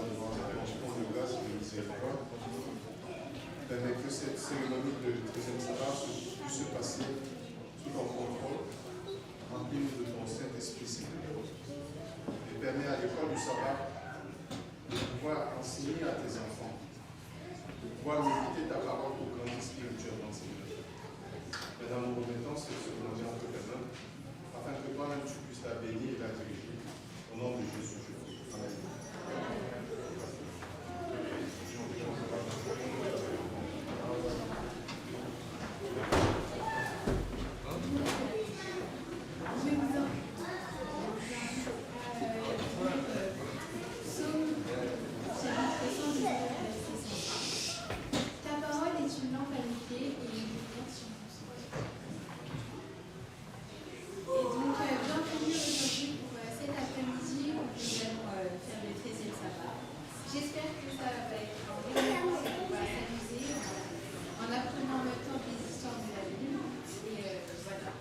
devant ton de grâce et de miséricorde. Permet que cette cérémonie de 13e sabbat puisse se passer sous ton contrôle, remplie de ton Saint-Esprit Seigneur. Et permet à l'école du sabbat de pouvoir enseigner à tes enfants, de pouvoir méditer ta parole pour grandir spirituellement, Seigneur. Maintenant, nous remettons cette cérémonie entre tes mains, afin que toi-même tu puisses la bénir et la diriger. Au nom de Jésus, je prie. Amen. Ta parole est une lampe à mes pieds et une lumière sur mon chemin. Et donc, bienvenue aujourd'hui pour cet après-midi où nous allons faire le 13e sabbat. J'espère que ça va être un bon moment, on va s'amuser en apprenant en même temps les histoires de la Bible. Et voilà.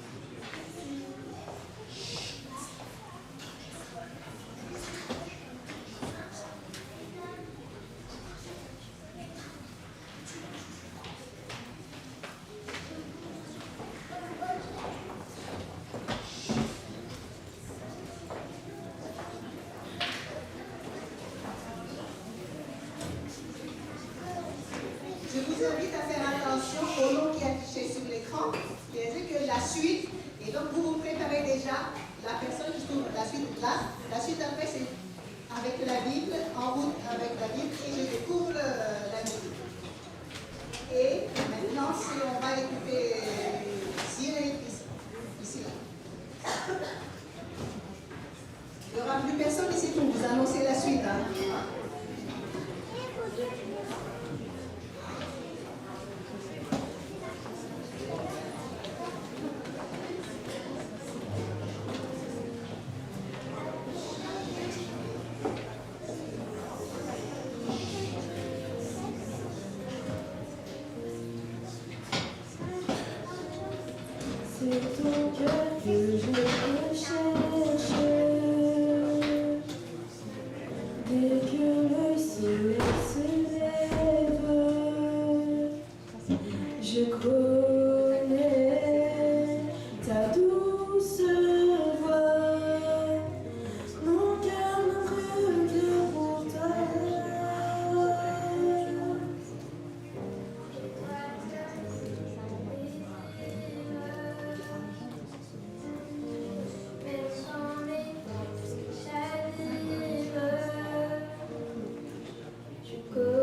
Je vous invite à faire attention au nom qui est affiché sur l'écran, qui est dit que la suite, et donc vous vous préparez déjà, la personne qui se trouve la suite là, la suite après c'est avec la Bible, en route avec la Bible, et je découvre la Bible. Et maintenant, si on va écouter Cyril ici là. Il n'y aura plus personne ici pour vous annoncer la suite. Hein. C'est ton cœur que je recherche. Dès que le soleil se lève, je connais ta douce voix. Mon cœur ne brûle que pour toi. Go.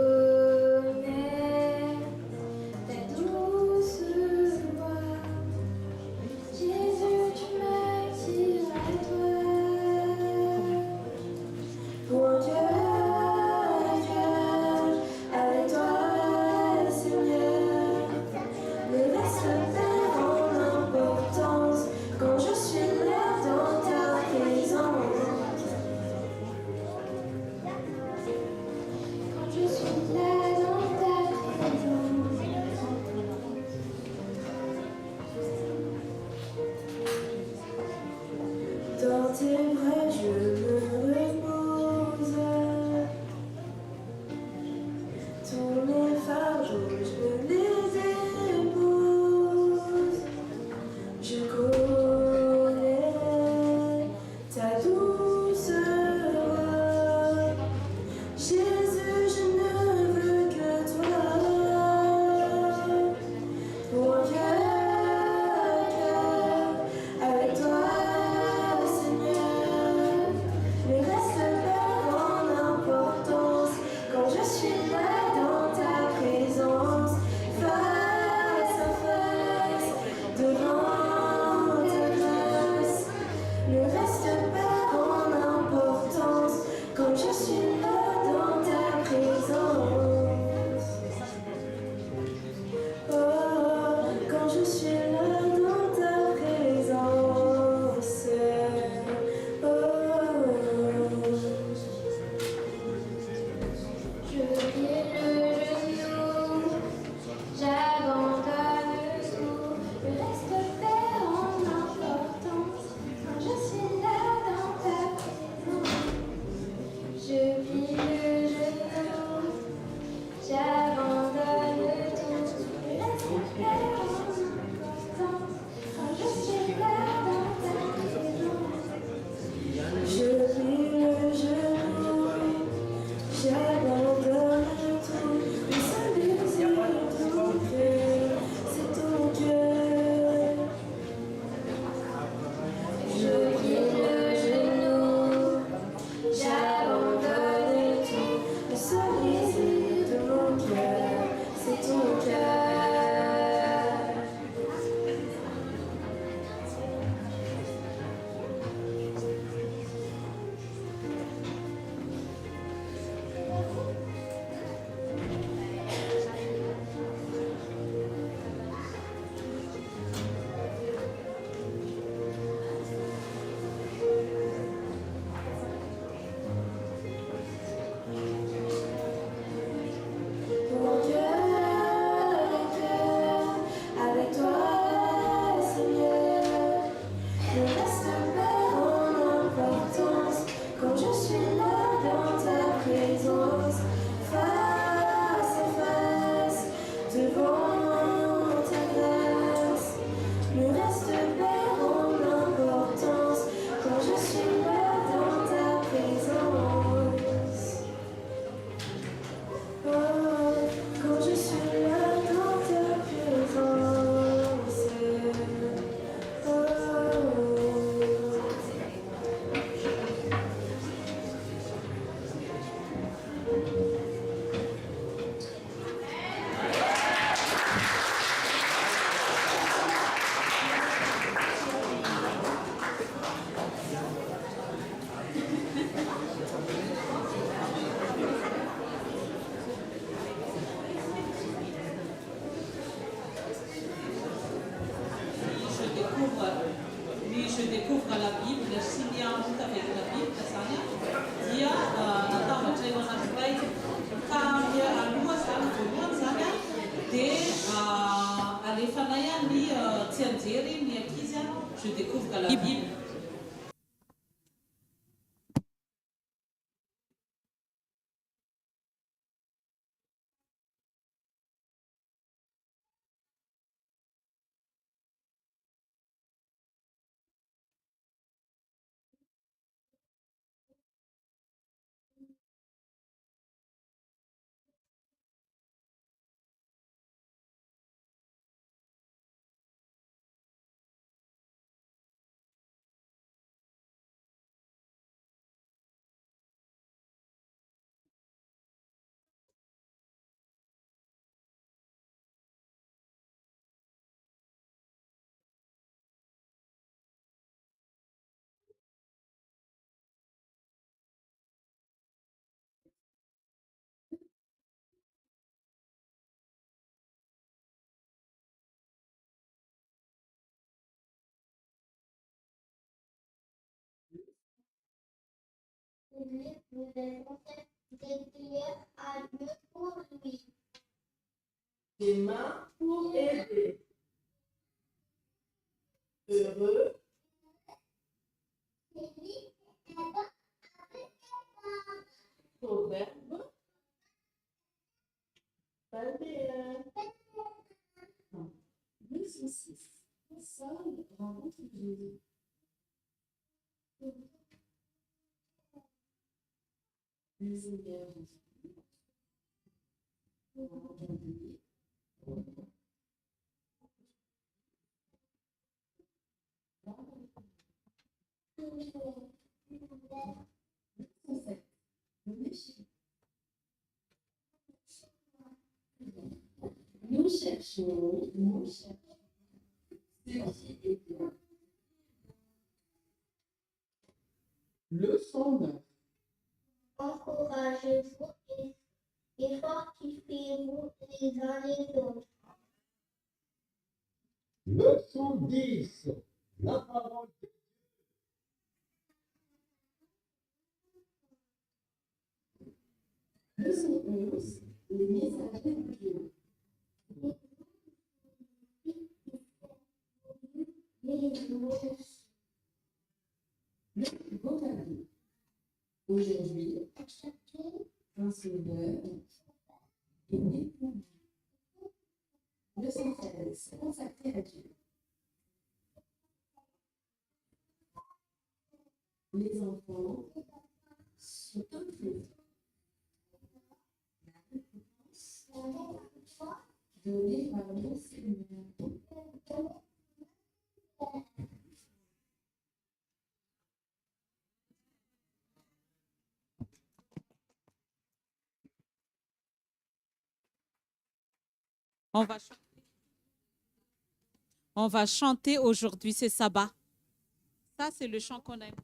je découvre la Bible. Nous devons faire des prières à Dieu pour lui. Des mains pour aider. Heureux. Proverbe. 21. 206. Saul rencontre Jésus. Le Seigneur Jésus. Nous cherchons ce qui est bien. Leçon 9. Encouragez-vous et fortifiez-vous les uns les autres. Leçon 10. La parole de Leçon 11. Les messagers de Dieu. Le vocabulaire. Aujourd'hui, un sauveur est né pour nous. Leçon 13. Consacré à Dieu. Les enfants sont inclus. La récompense donnée par mon Seigneur. On va chanter aujourd'hui, c'est sabbat. Ça, c'est le chant qu'on aime.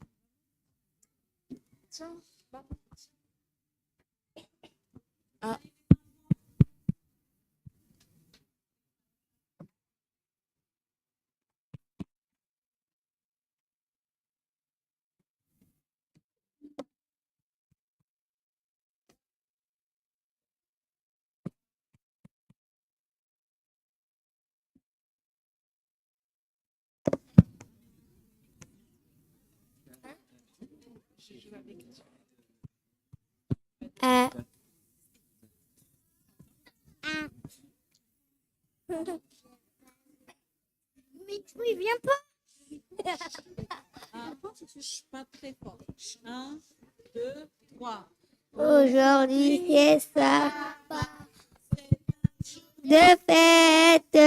Ah. Mais il vient pas. Pas très fort. 1, 2, 3. Aujourd'hui, c'est sabbat de fête.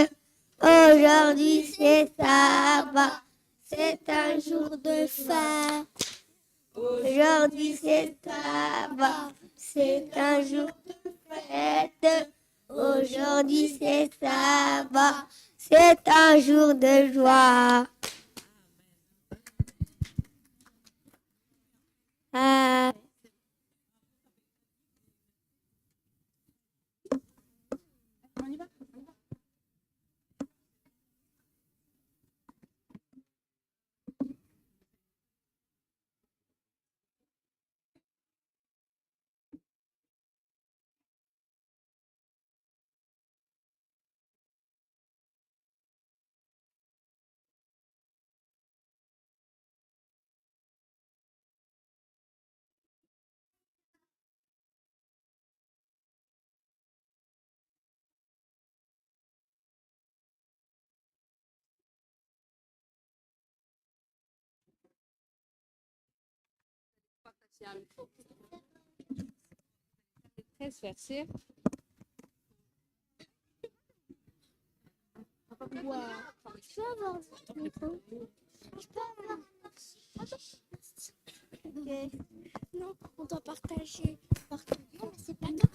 Aujourd'hui, c'est sabbat. C'est un jour de fête. Aujourd'hui, c'est sabbat. C'est un jour de fête. Aujourd'hui, c'est sabbat. C'est un jour de joie. 13 versets. Wow. Je peux avoir le micro? Je peux avoir... Ok. Non, on doit partager. Non, mais c'est pas grave.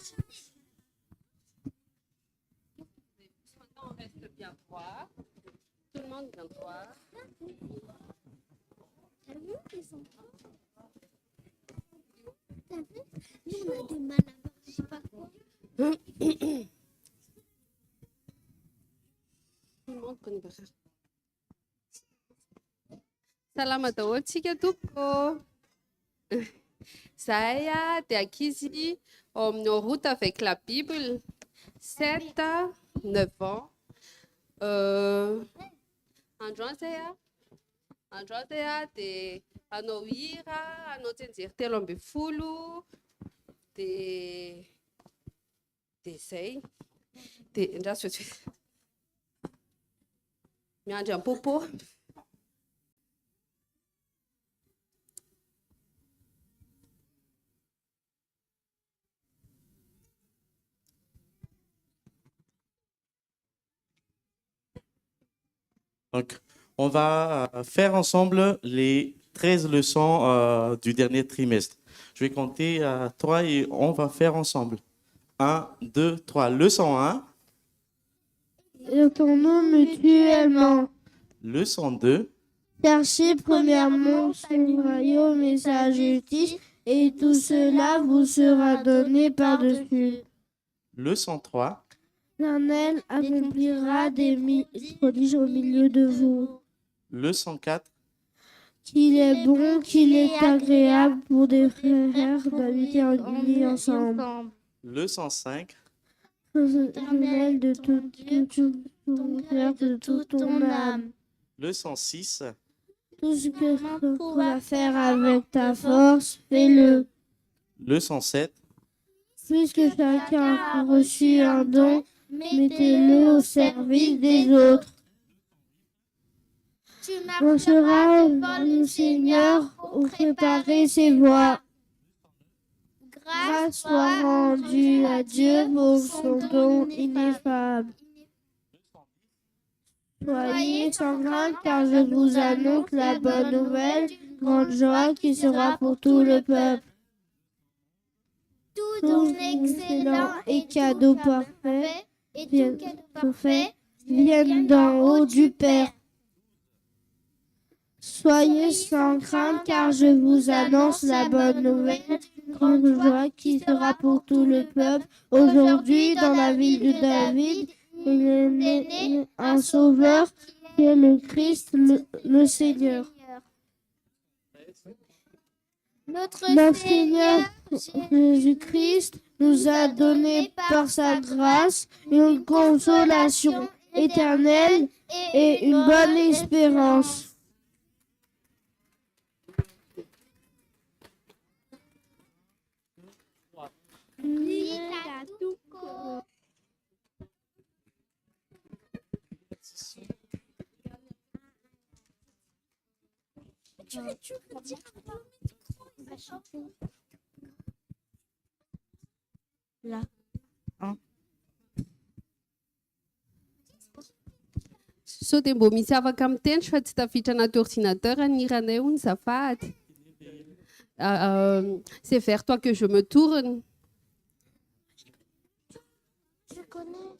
Maintenant, on reste bien droit. Tout le monde bien droit. T'as vu, ils ont... T'as vu? Nous, on a des mal à voir, je sais pas quoi. Tout le monde connaît pas ça. Salamat daholintsika tompo. Zahay dia ankizy ao amin'ny en route avec la Bible, 7, 9 ans. Androany zay dia hanao hira, hanao tsenjery 3 dia zay. Dia ndraso miandry am-popo. Donc, on va faire ensemble les 13 leçons du dernier trimestre. Je vais compter à 3 et on va faire ensemble. 1, 2, 3. Leçon 1. Aimons-nous mutuellement. Leçon 2. Cherchez premièrement son royaume et sa justice, et tout cela vous sera donné par-dessus. Leçon 3. L'Éternel accomplira des prodiges au milieu de vous. Leçon 4. Qu'il est bon, qu'il est agréable pour des frères d'habiter unis ensemble. Leçon 5. Éternel de tout ton cœur, de toute ton âme. Leçon 6. Tout ce que tu pourras faire avec ta force, fais-le. Leçon 7. Puisque chacun a reçu un don, mettez-le au service des autres. Tu marcheras devant le Seigneur pour préparer ses voies. Grâce soit rendue à Dieu pour son don ineffable. Soyez sans crainte, car je vous annonce la bonne nouvelle, grande joie qui sera pour tout le peuple. tout don excellent et cadeau parfait, viennent d'en haut du Père. Soyez sans crainte, car je vous annonce la bonne nouvelle, grande joie qui sera pour tout le peuple. Aujourd'hui, dans la ville de David, il est né un sauveur qui est le Christ, le Seigneur. Notre Seigneur Jésus-Christ nous a donné par sa grâce une consolation éternelle et une bonne espérance. Là. So dia mbo misy afaka mitendry fa tsy tafiditra anaty ordinateur ny hiranay hono zafady. C'est vers toi que je me tourne. Je connais.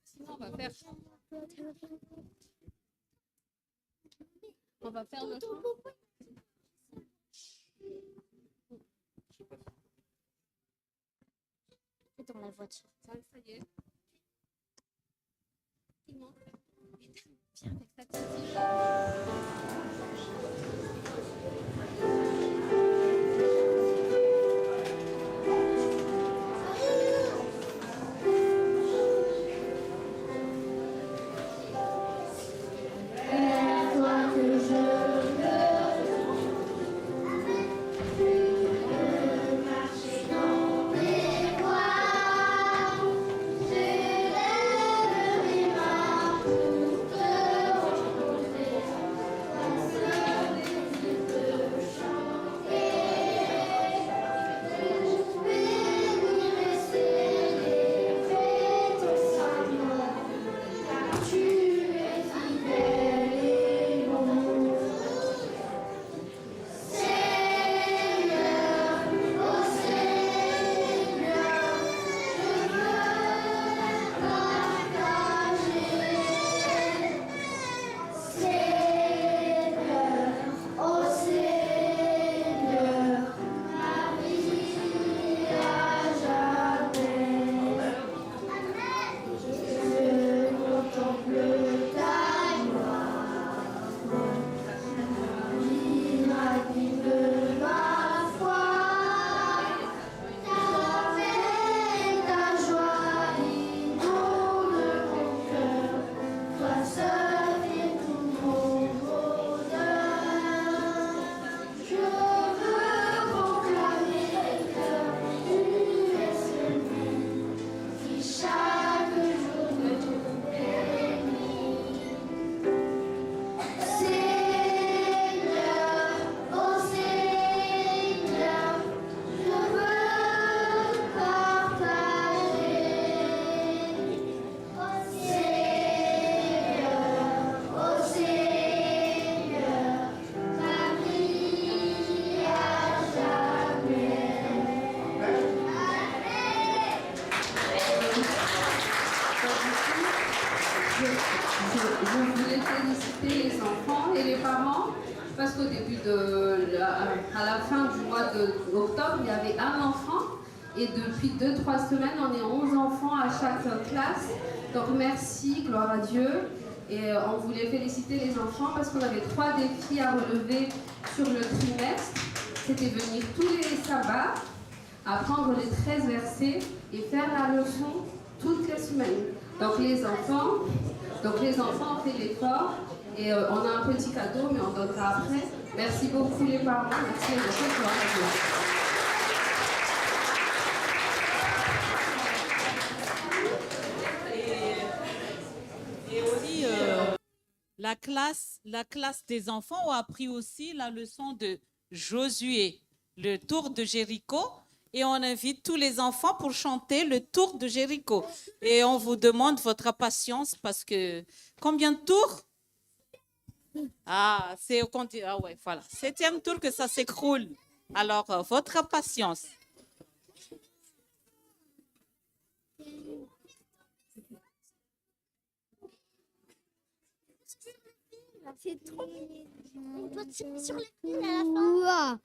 Sinon, on va faire le chant. Dans la voiture. Ça y est. Viens avec ta petite. parce qu'au début à la fin du mois d'octobre, il y avait un enfant. Et depuis 2-3 semaines, on est 11 enfants à chaque classe. Donc merci, gloire à Dieu. Et on voulait féliciter les enfants parce qu'on avait 3 défis à relever sur le trimestre. C'était venir tous les sabbats, apprendre les 13 versets et faire la leçon toutes les semaines. Donc les enfants ont fait l'effort et on a un petit cadeau, mais on donnera après. Merci beaucoup les parents, merci les enfants, gloire à Dieu. Et aussi, la classe des enfants a appris aussi la leçon de Josué, le tour de Jéricho. Et on invite tous les enfants pour chanter le tour de Jéricho. Et on vous demande votre patience parce que combien de tours? Ah, c'est au compte. Ah ouais, voilà. 7e tour que ça s'écroule. Alors, votre patience. C'est trop. On doit tirer sur les fils à la fin.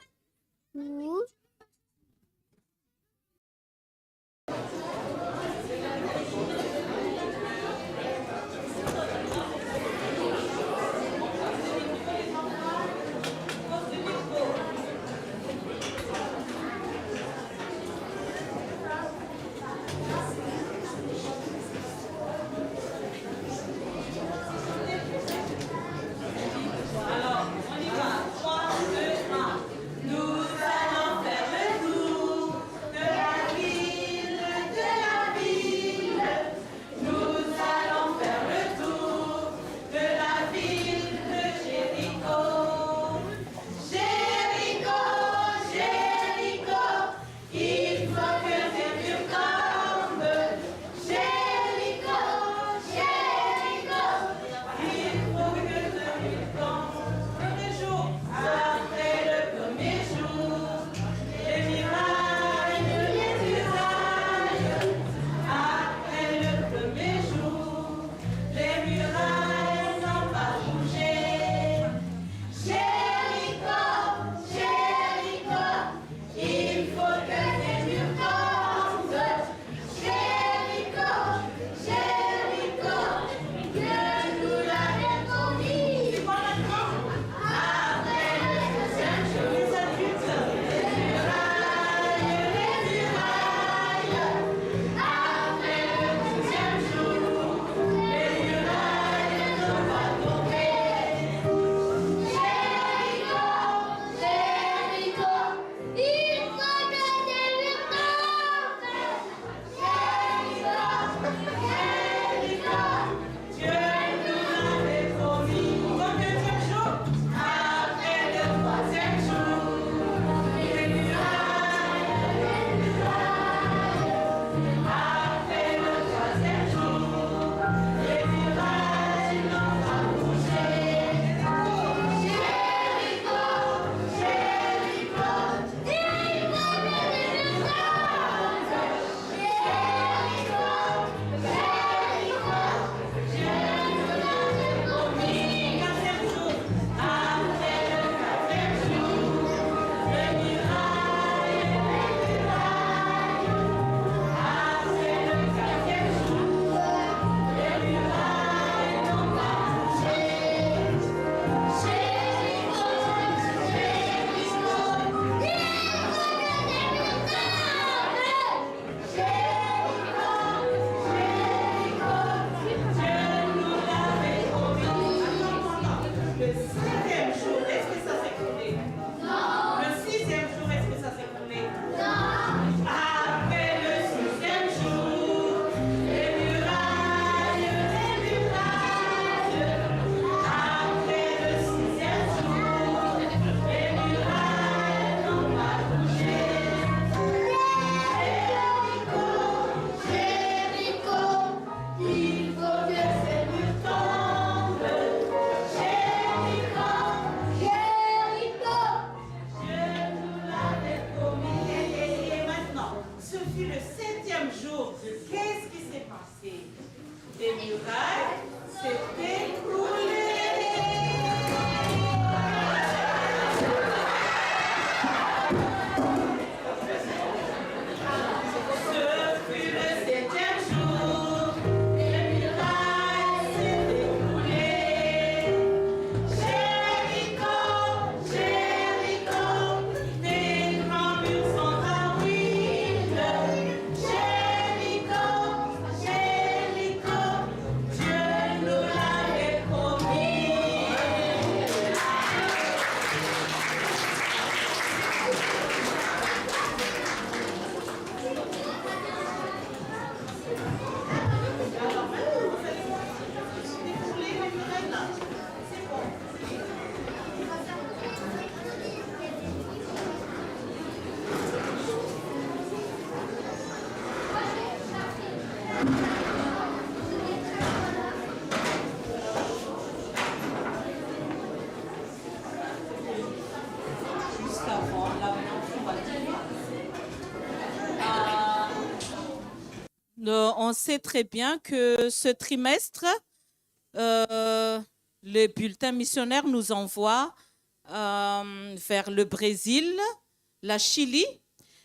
murailles s'est écroulée. Juste avant la on va dire. On sait très bien que ce trimestre, le bulletin missionnaire nous envoie vers le Brésil, la Chili.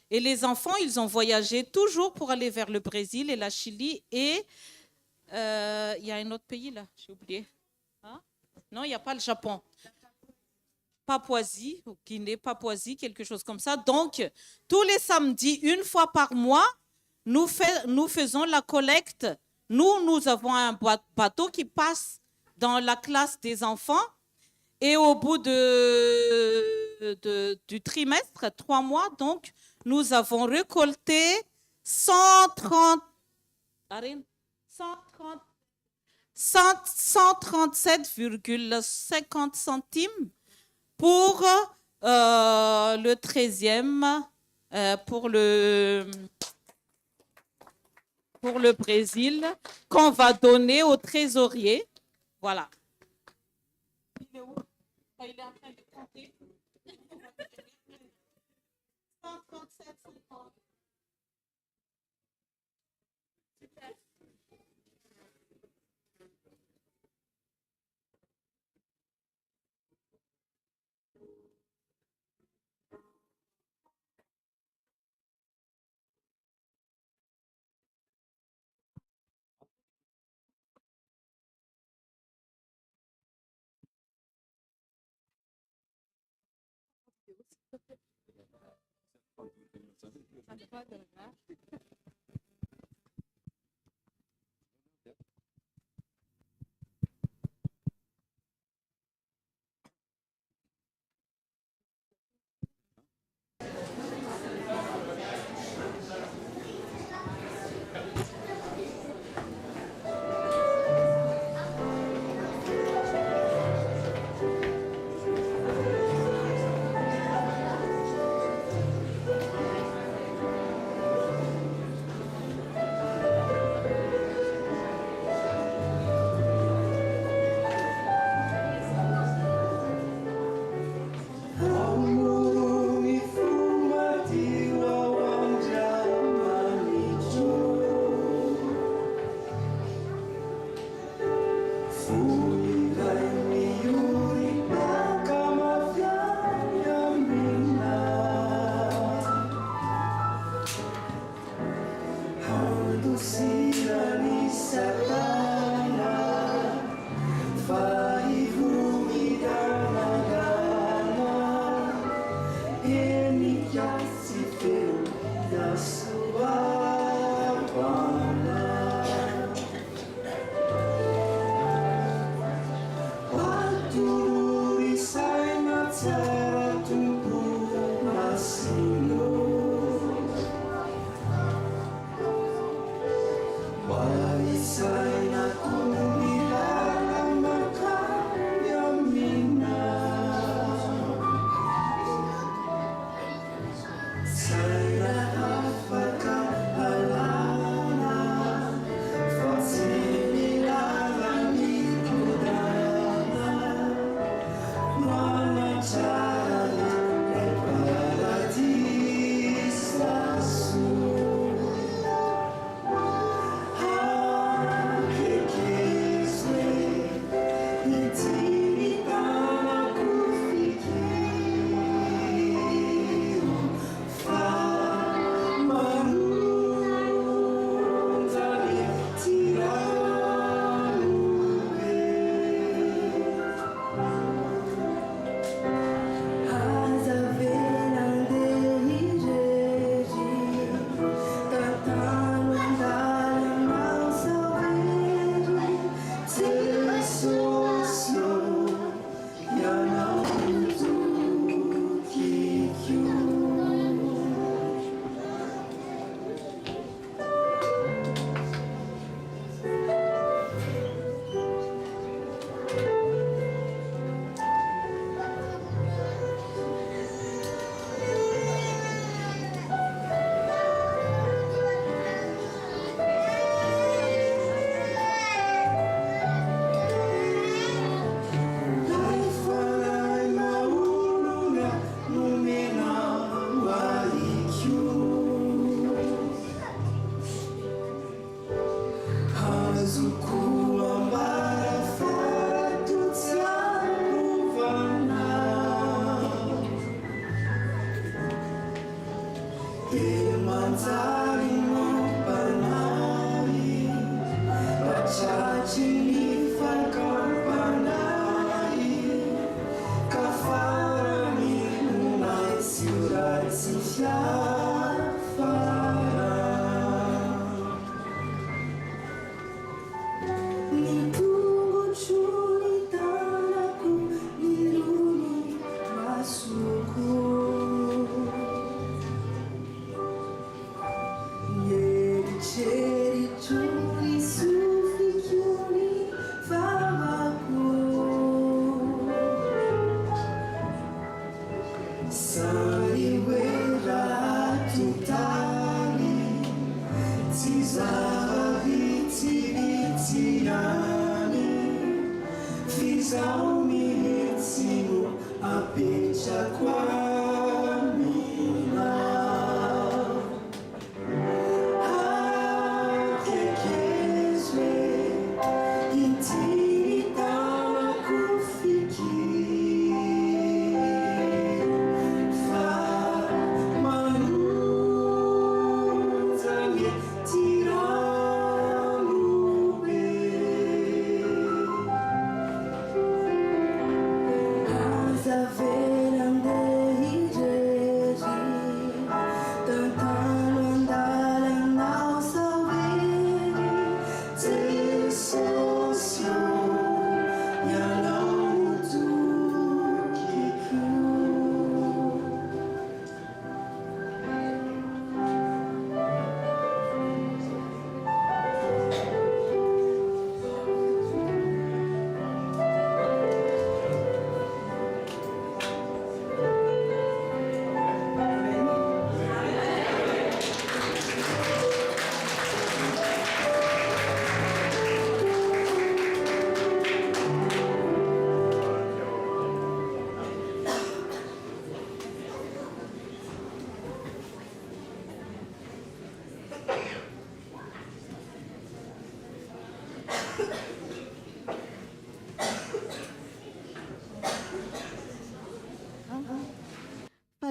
Et les enfants, ils ont voyagé toujours pour aller vers le Brésil et la Chili. Et il y a un autre pays là, j'ai oublié. Hein? Non, il n'y a pas le Japon. Papouasie, Guinée, Papouasie, quelque chose comme ça. Donc, tous les samedis, une fois par mois, nous faisons la collecte. Nous avons un bateau qui passe dans la classe des enfants. Et au bout du trimestre, 3 mois, donc, nous avons récolté 137,50 centimes pour le 13e, pour le Brésil, qu'on va donner au trésorier. Voilà. Il est où? Il est en train de compter. 137,50. Super.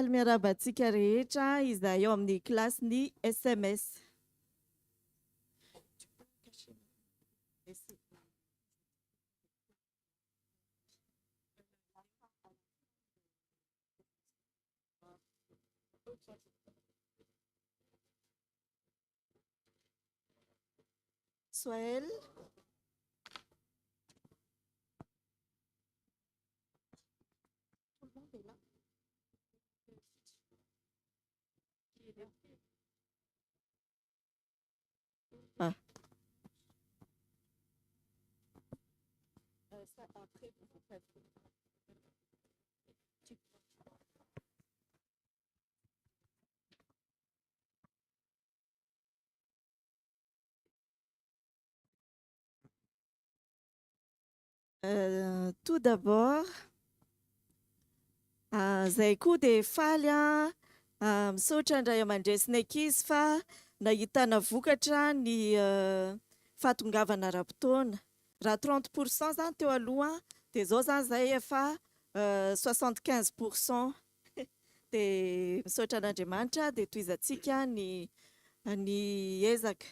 Miarabantsika rehetra izay eo amin'ny klasy ny SMS. Soel. Ah. Tout d'abord, zay koa dia faly misaotra indray aman-dresin'ny ankizy fa nahitana vokatra ny fahatongavana ara-potoana. Raha 30% zany teo aloha dia zao zany zay efa 75%. Dia misaotra an'Andriamanitra dia tohizantsika ny ezaka.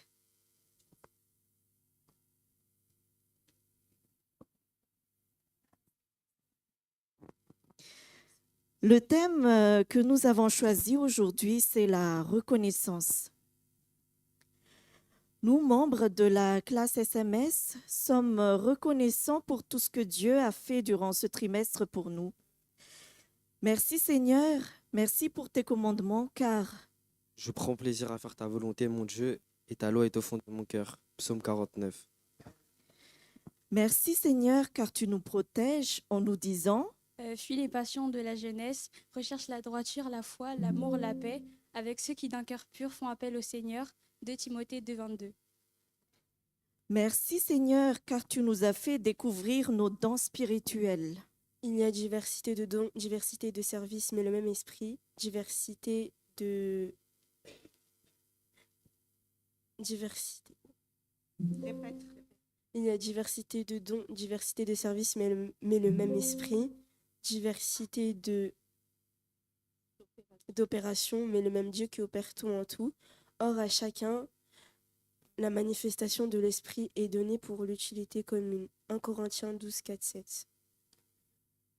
Le thème que nous avons choisi aujourd'hui, c'est la reconnaissance. Nous, membres de la classe SMS, sommes reconnaissants pour tout ce que Dieu a fait durant ce trimestre pour nous. Merci Seigneur, merci pour tes commandements, car je prends plaisir à faire ta volonté, mon Dieu, et ta loi est au fond de mon cœur. Psaume 49. Merci Seigneur, car tu nous protèges en nous disant fuis les passions de la jeunesse, recherche la droiture, la foi, l'amour, la paix, avec ceux qui d'un cœur pur font appel au Seigneur. 2 Timothée 2,22. Merci Seigneur, car tu nous as fait découvrir nos dons spirituels. Il y a diversité de dons, diversité de services, mais le même esprit, diversité. Répète. Il y a diversité de dons, diversité de services, mais le même esprit, diversité de... d'opération, mais le même Dieu qui opère tout en tout. Or, à chacun, la manifestation de l'Esprit est donnée pour l'utilité commune. 1 Corinthiens 12, 4, 7.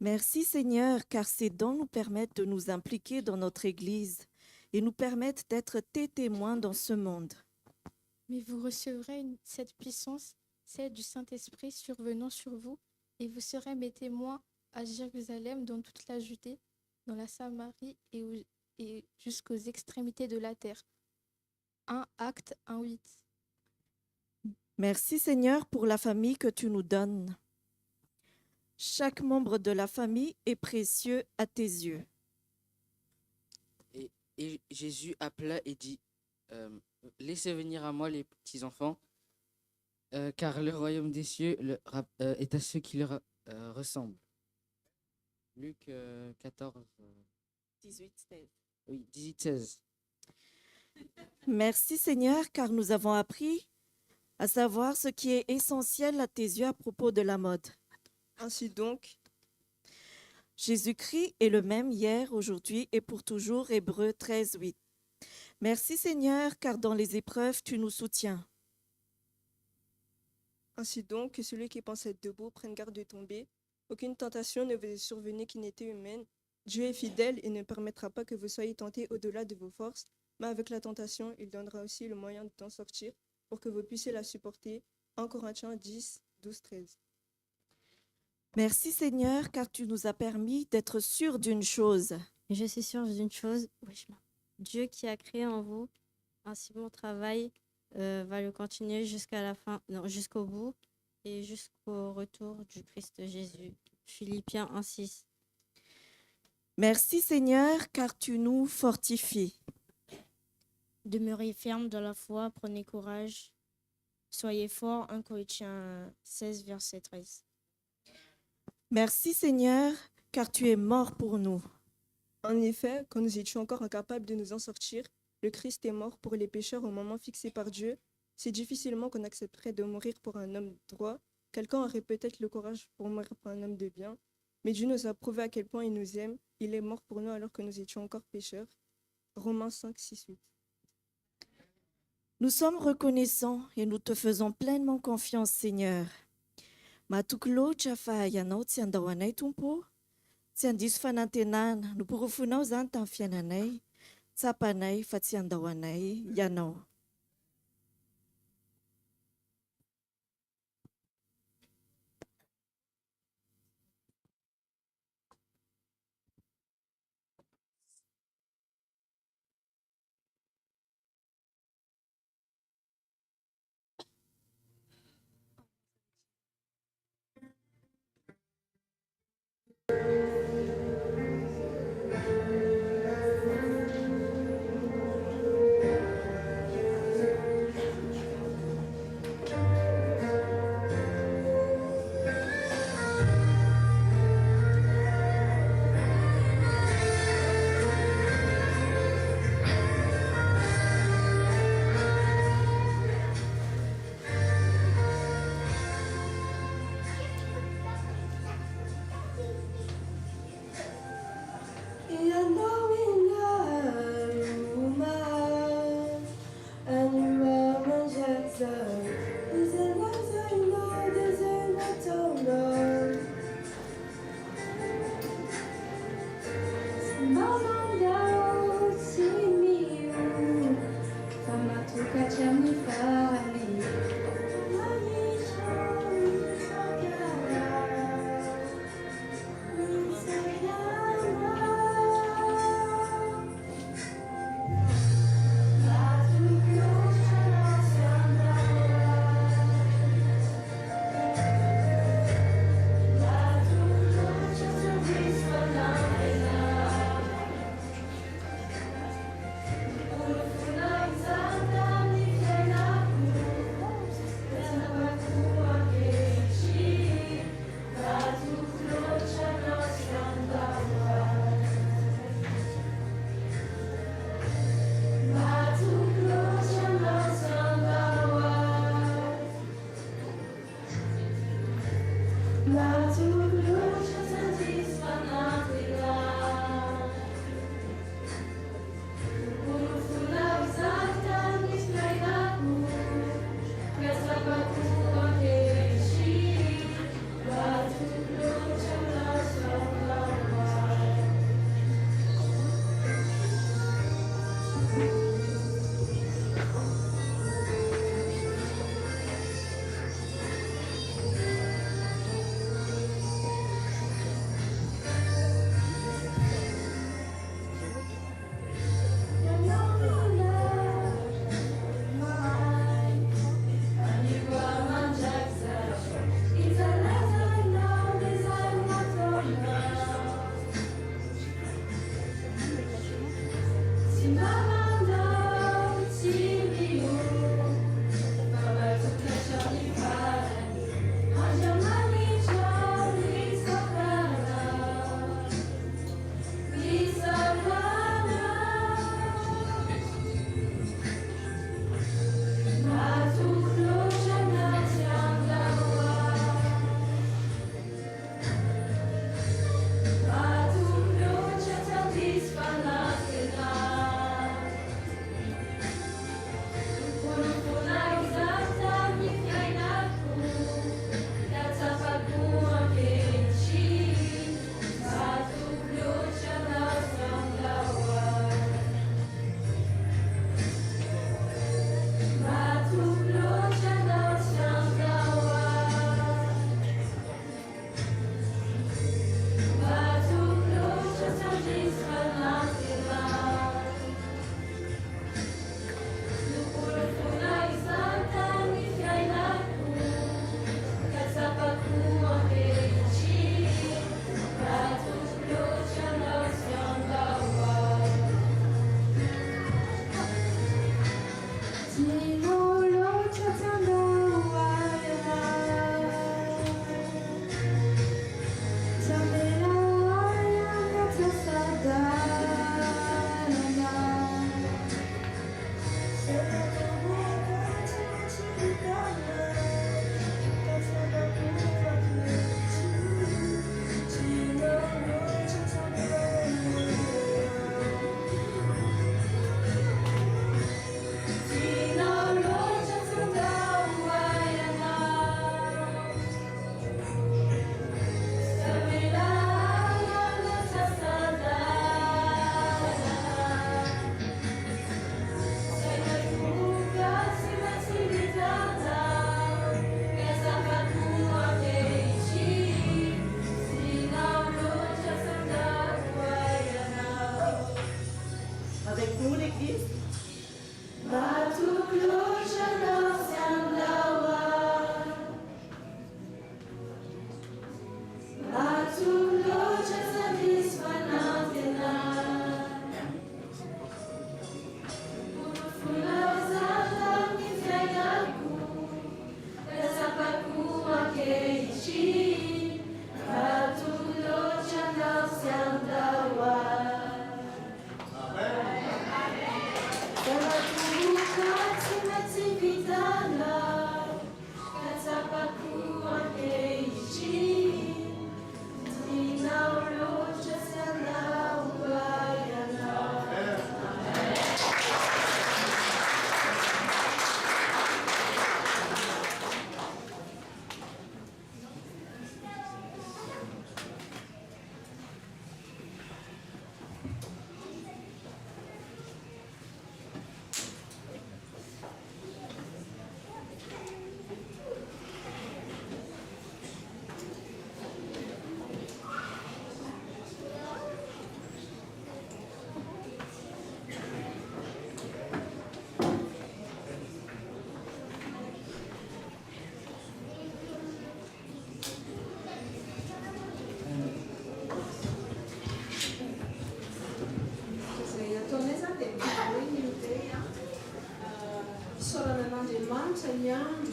Merci Seigneur, car ces dons nous permettent de nous impliquer dans notre Église et nous permettent d'être tes témoins dans ce monde. Mais vous recevrez cette puissance, celle du Saint-Esprit survenant sur vous, et vous serez mes témoins à Jérusalem, dans toute la Judée, dans la Samarie et jusqu'aux extrémités de la terre. 1 Actes 1, 8. Merci Seigneur pour la famille que tu nous donnes. Chaque membre de la famille est précieux à tes yeux. Et Jésus appela et dit, laissez venir à moi les petits-enfants, car le royaume des cieux est à ceux qui leur ressemblent. Luc 14. 18, 16. Oui, 18, 16. Merci Seigneur, car nous avons appris à savoir ce qui est essentiel à tes yeux à propos de la mode. Ainsi donc, Jésus-Christ est le même hier, aujourd'hui et pour toujours. Hébreux 13, 8. Merci Seigneur, car dans les épreuves, tu nous soutiens. Ainsi donc, que celui qui pense être debout prenne garde de tomber. Aucune tentation ne vous est survenue qui n'était humaine. Dieu est fidèle et ne permettra pas que vous soyez tentés au-delà de vos forces, mais avec la tentation, il donnera aussi le moyen d'en sortir pour que vous puissiez la supporter. 1 Corinthiens 10, 12, 13. Merci Seigneur, car tu nous as permis d'être sûrs d'une chose. Je suis sûre d'une chose, Dieu qui a créé en vous un si bon travail va le continuer jusqu'à la fin, non, jusqu'au bout et jusqu'au retour du Christ Jésus. Philippiens 1, 6. Merci Seigneur, car tu nous fortifies. Demeurez ferme dans la foi, prenez courage, soyez forts. 1 Corinthiens 16, verset 13. Merci Seigneur, car tu es mort pour nous. En effet, quand nous étions encore incapables de nous en sortir, le Christ est mort pour les pécheurs au moment fixé par Dieu. C'est difficilement qu'on accepterait de mourir pour un homme droit. Quelqu'un aurait peut-être le courage pour mourir pour un homme de bien. Mais Dieu nous a prouvé à quel point il nous aime. Il est mort pour nous alors que nous étions encore pécheurs. Romains 5, 6, 8. Nous sommes reconnaissants et nous te faisons pleinement confiance, Seigneur. Matuklo chafa yanao tsy andao anay tompo, tsy andiso fanantenana, no porofonao zany tamin'ny fiainanay, tsapanay fa tsy andao anay ianao.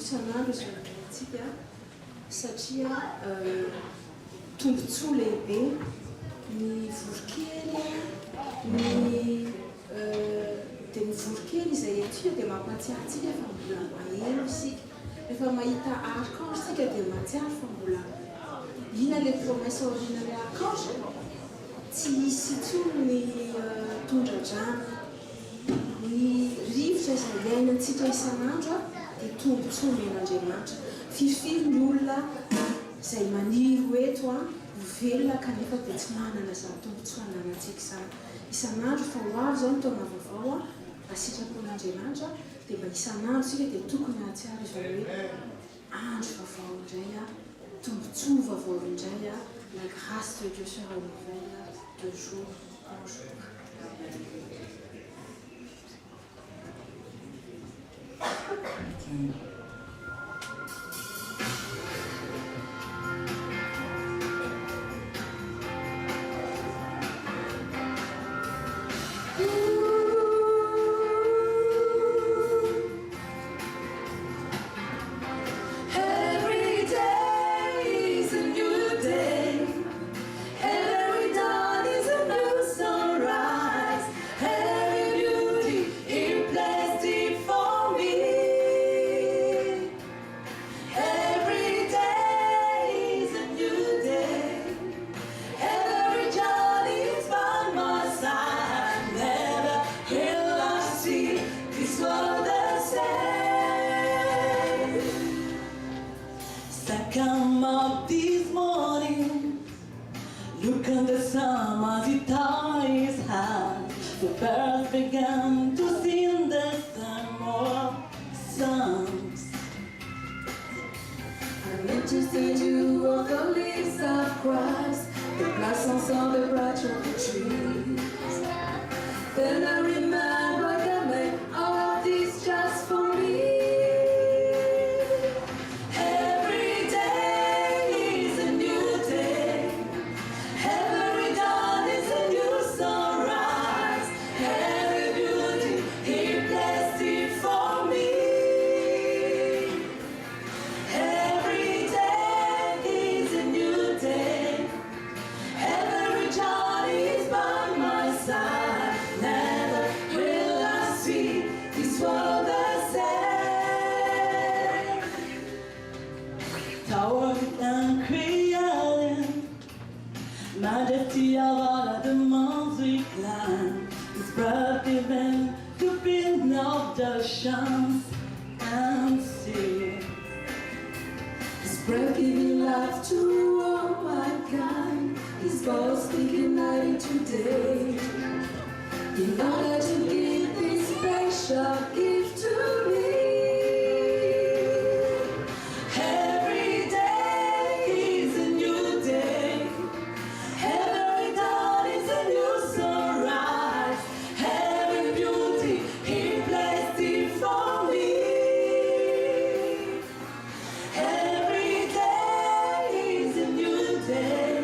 isan'andro izay antsika satria tombontsoa lehibe ny vorokely ny dia ny vorokely izay atsika dia mampatsiaro antsika fa mbola maheno isika rehefa mahita arcange isika dia mahatsiaro fa mbola ina le promesse originale arcange tsy hisy intsony ny tondradrano ny rivotra izay iainantsika isan'andro dia tombontsoa men'Andriamanitra fifiry ny olona izay maniry eto ho velona kanefa dia tsy manana izany tombontsoa ananantsika izany isan'andro fa ho avy izao ny taona vaovao mba sitrapon'Andriamanitra dia mba isan'andro sika dia tokony hahatsiaro izao hoe andro vaovao indray tombontsoa vaovao indray la grâce de Dieu se renouvelle de jour en jour. Come up this morning, look at the sun as it ties high. The birds began to sing the summer songs. I'm interested you of the leaves of Christ, the blossoms on the branch of the trees. Then I remember God made all of this just for me. For me. power and creating, majesty of all of the months we climb. His breath given to build up the oceans and sea. His breath giving life to all mankind. His voice speaking night into day. In order to give this special gift to me. Every day is a new day. Every dawn is a new sunrise. Every beauty He placed it for me. Every day is a new day.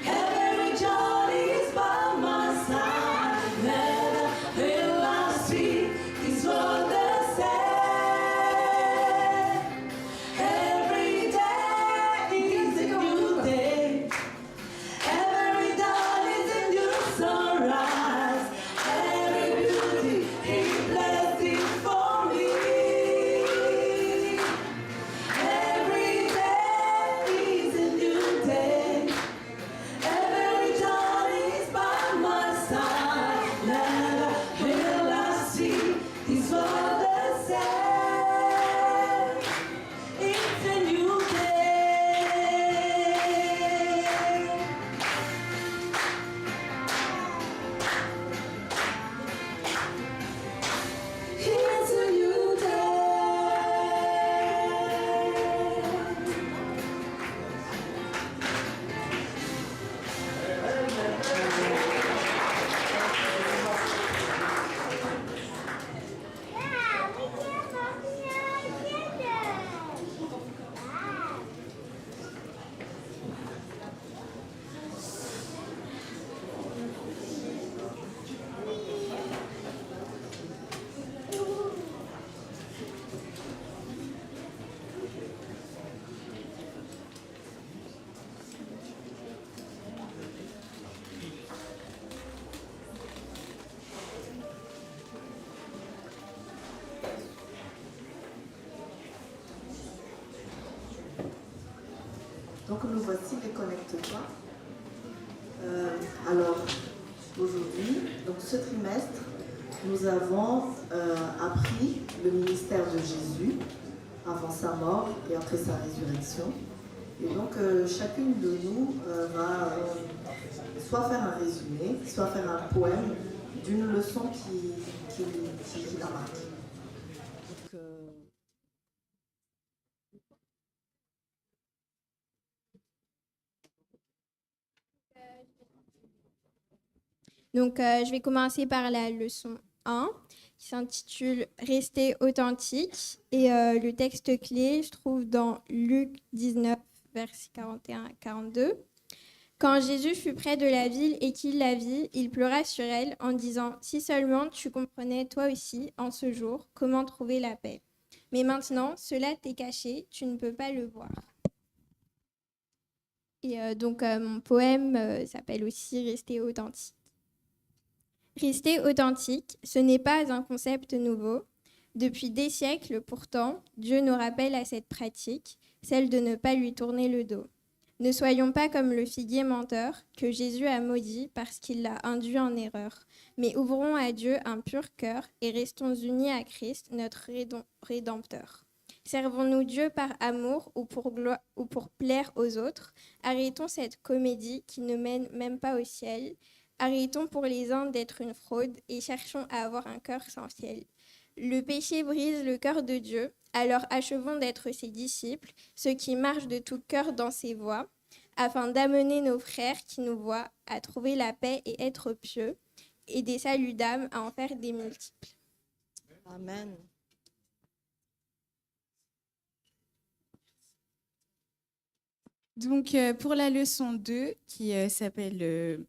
Every journey is by my side. Never will I see His word the same. Every day is a new day. Every dawn is a new sunrise. Every beauty He blessed it for me. Every day is a new day. Every journey is by my side. Never will I see His word the same. It's a new day. It's a new day. Donc nous voici les Connecte-toi. Alors aujourd'hui, donc ce trimestre, nous avons appris le ministère de Jésus avant sa mort et après sa résurrection. Et donc chacune de nous va soit faire un résumé, soit faire un poème d'une leçon qui l'a marqué. Donc, je vais commencer par la leçon 1 qui s'intitule « Rester authentique ». Et le texte clé se trouve dans Luc 19, versets 41 à 42. « Quand Jésus fut près de la ville et qu'il la vit, il pleura sur elle en disant « Si seulement tu comprenais toi aussi, en ce jour, comment trouver la paix. Mais maintenant, cela t'est caché, tu ne peux pas le voir. » Et donc, mon poème s'appelle aussi « Rester authentique ». Rester authentique, ce n'est pas un concept nouveau. Depuis des siècles, pourtant, Dieu nous rappelle à cette pratique, celle de ne pas lui tourner le dos. Ne soyons pas comme le figuier menteur que Jésus a maudit parce qu'il l'a induit en erreur, mais ouvrons à Dieu un pur cœur et restons unis à Christ, notre Rédempteur. Servons-nous Dieu par amour ou pour plaire aux autres? Arrêtons cette comédie qui ne mène même pas au ciel. Arrêtons pour les uns d'être une fraude et cherchons à avoir un cœur sans ciel. Le péché brise le cœur de Dieu, alors achevons d'être ses disciples, ceux qui marchent de tout cœur dans ses voies, afin d'amener nos frères qui nous voient à trouver la paix et être pieux, et des saluts d'âme à en faire des multiples. Amen. Donc, pour la leçon 2, qui s'appelle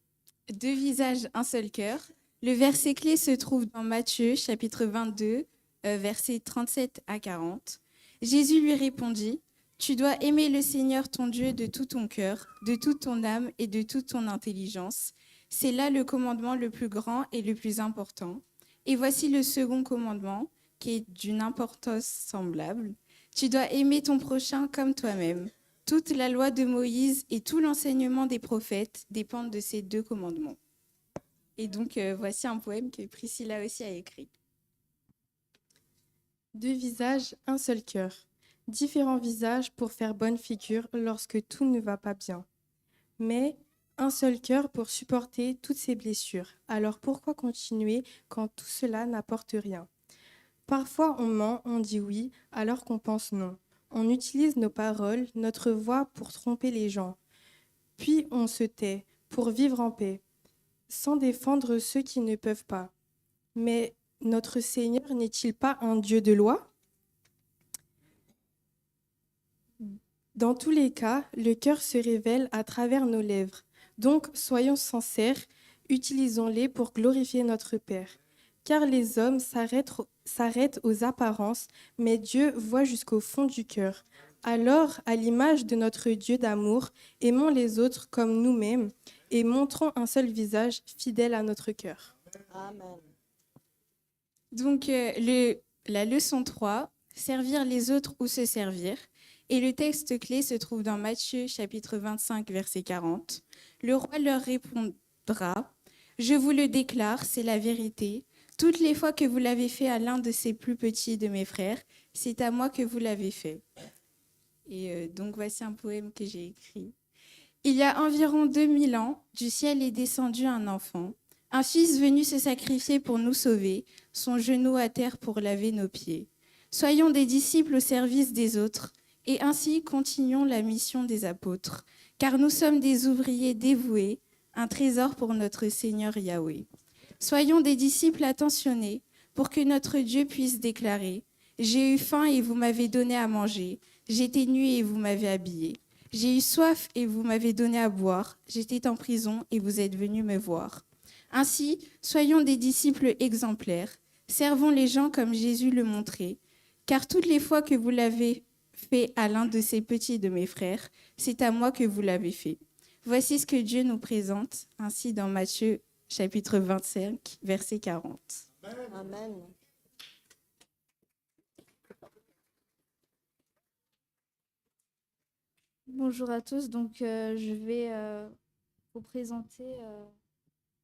Deux visages, un seul cœur, le verset clé se trouve dans Matthieu, chapitre 22, versets 37 à 40. Jésus lui répondit, « Tu dois aimer le Seigneur ton Dieu de tout ton cœur, de toute ton âme et de toute ton intelligence. C'est là le commandement le plus grand et le plus important. Et voici le second commandement, qui est d'une importance semblable. Tu dois aimer ton prochain comme toi-même. Toute la loi de Moïse et tout l'enseignement des prophètes dépendent de ces 2 commandements. Et donc, voici un poème que Priscilla aussi a écrit. 2 visages, un seul cœur. Différents visages pour faire bonne figure lorsque tout ne va pas bien. Mais un seul cœur pour supporter toutes ces blessures. Alors pourquoi continuer quand tout cela n'apporte rien? Parfois on ment, on dit oui, alors qu'on pense non. On utilise nos paroles, notre voix pour tromper les gens. Puis on se tait pour vivre en paix, sans défendre ceux qui ne peuvent pas. Mais notre Seigneur n'est-il pas un Dieu de loi? Dans tous les cas, le cœur se révèle à travers nos lèvres. Donc, soyons sincères, utilisons-les pour glorifier notre Père. Car les hommes s'arrêtent aux apparences, mais Dieu voit jusqu'au fond du cœur. Alors, à l'image de notre Dieu d'amour, aimons les autres comme nous-mêmes et montrons un seul visage fidèle à notre cœur. Amen. Donc, la leçon 3, servir les autres ou se servir. Et le texte clé se trouve dans Matthieu chapitre 25, verset 40. Le roi leur répondra, « Je vous le déclare, c'est la vérité. Toutes les fois que vous l'avez fait à l'un de ces plus petits de mes frères, c'est à moi que vous l'avez fait. » Et donc voici un poème que j'ai écrit. Il y a environ 2000 ans, du ciel est descendu un enfant, un fils venu se sacrifier pour nous sauver, son genou à terre pour laver nos pieds. Soyons des disciples au service des autres, et ainsi continuons la mission des apôtres, car nous sommes des ouvriers dévoués, un trésor pour notre Seigneur Yahweh. Soyons des disciples attentionnés, pour que notre Dieu puisse déclarer « J'ai eu faim et vous m'avez donné à manger, j'étais nu et vous m'avez habillé, j'ai eu soif et vous m'avez donné à boire, j'étais en prison et vous êtes venus me voir. » Ainsi, soyons des disciples exemplaires, servons les gens comme Jésus le montrait, car toutes les fois que vous l'avez fait à l'un de ces petits de mes frères, c'est à moi que vous l'avez fait. Voici ce que Dieu nous présente, ainsi dans Matthieu chapitre 25, verset 40. Amen. Bonjour à tous, donc je vais vous présenter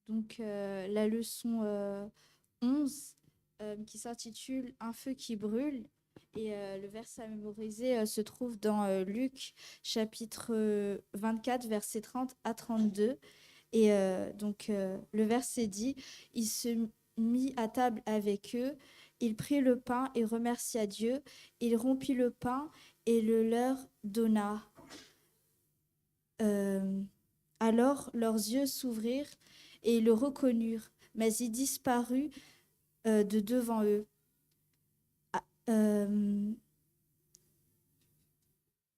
la leçon 11 qui s'intitule « Un feu qui brûle ». Et le verset à mémoriser se trouve dans Luc, chapitre 24, versets 30 à 32. Et le verset dit « Il se mit à table avec eux, il prit le pain et remercia Dieu, il rompit le pain et le leur donna. Alors leurs yeux s'ouvrirent et ils le reconnurent, mais il disparut de devant eux.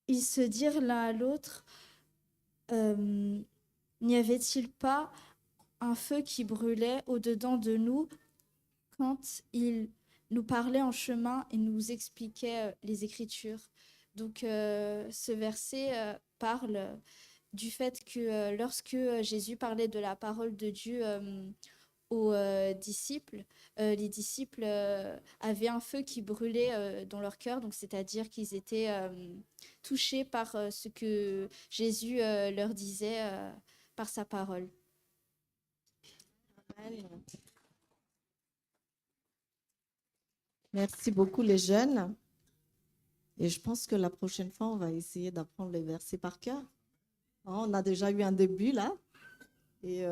Ils se dirent l'un à l'autre, n'y avait-il pas un feu qui brûlait au-dedans de nous quand il nous parlait en chemin et nous expliquait les Écritures. Donc ce verset parle du fait que lorsque Jésus parlait de la parole de Dieu aux disciples, les disciples avaient un feu qui brûlait dans leur cœur, donc c'est-à-dire qu'ils étaient touchés par ce que Jésus leur disait par sa parole. Amen. Merci beaucoup les jeunes. Et je pense que la prochaine fois, on va essayer d'apprendre les versets par cœur. On a déjà eu un début là. Et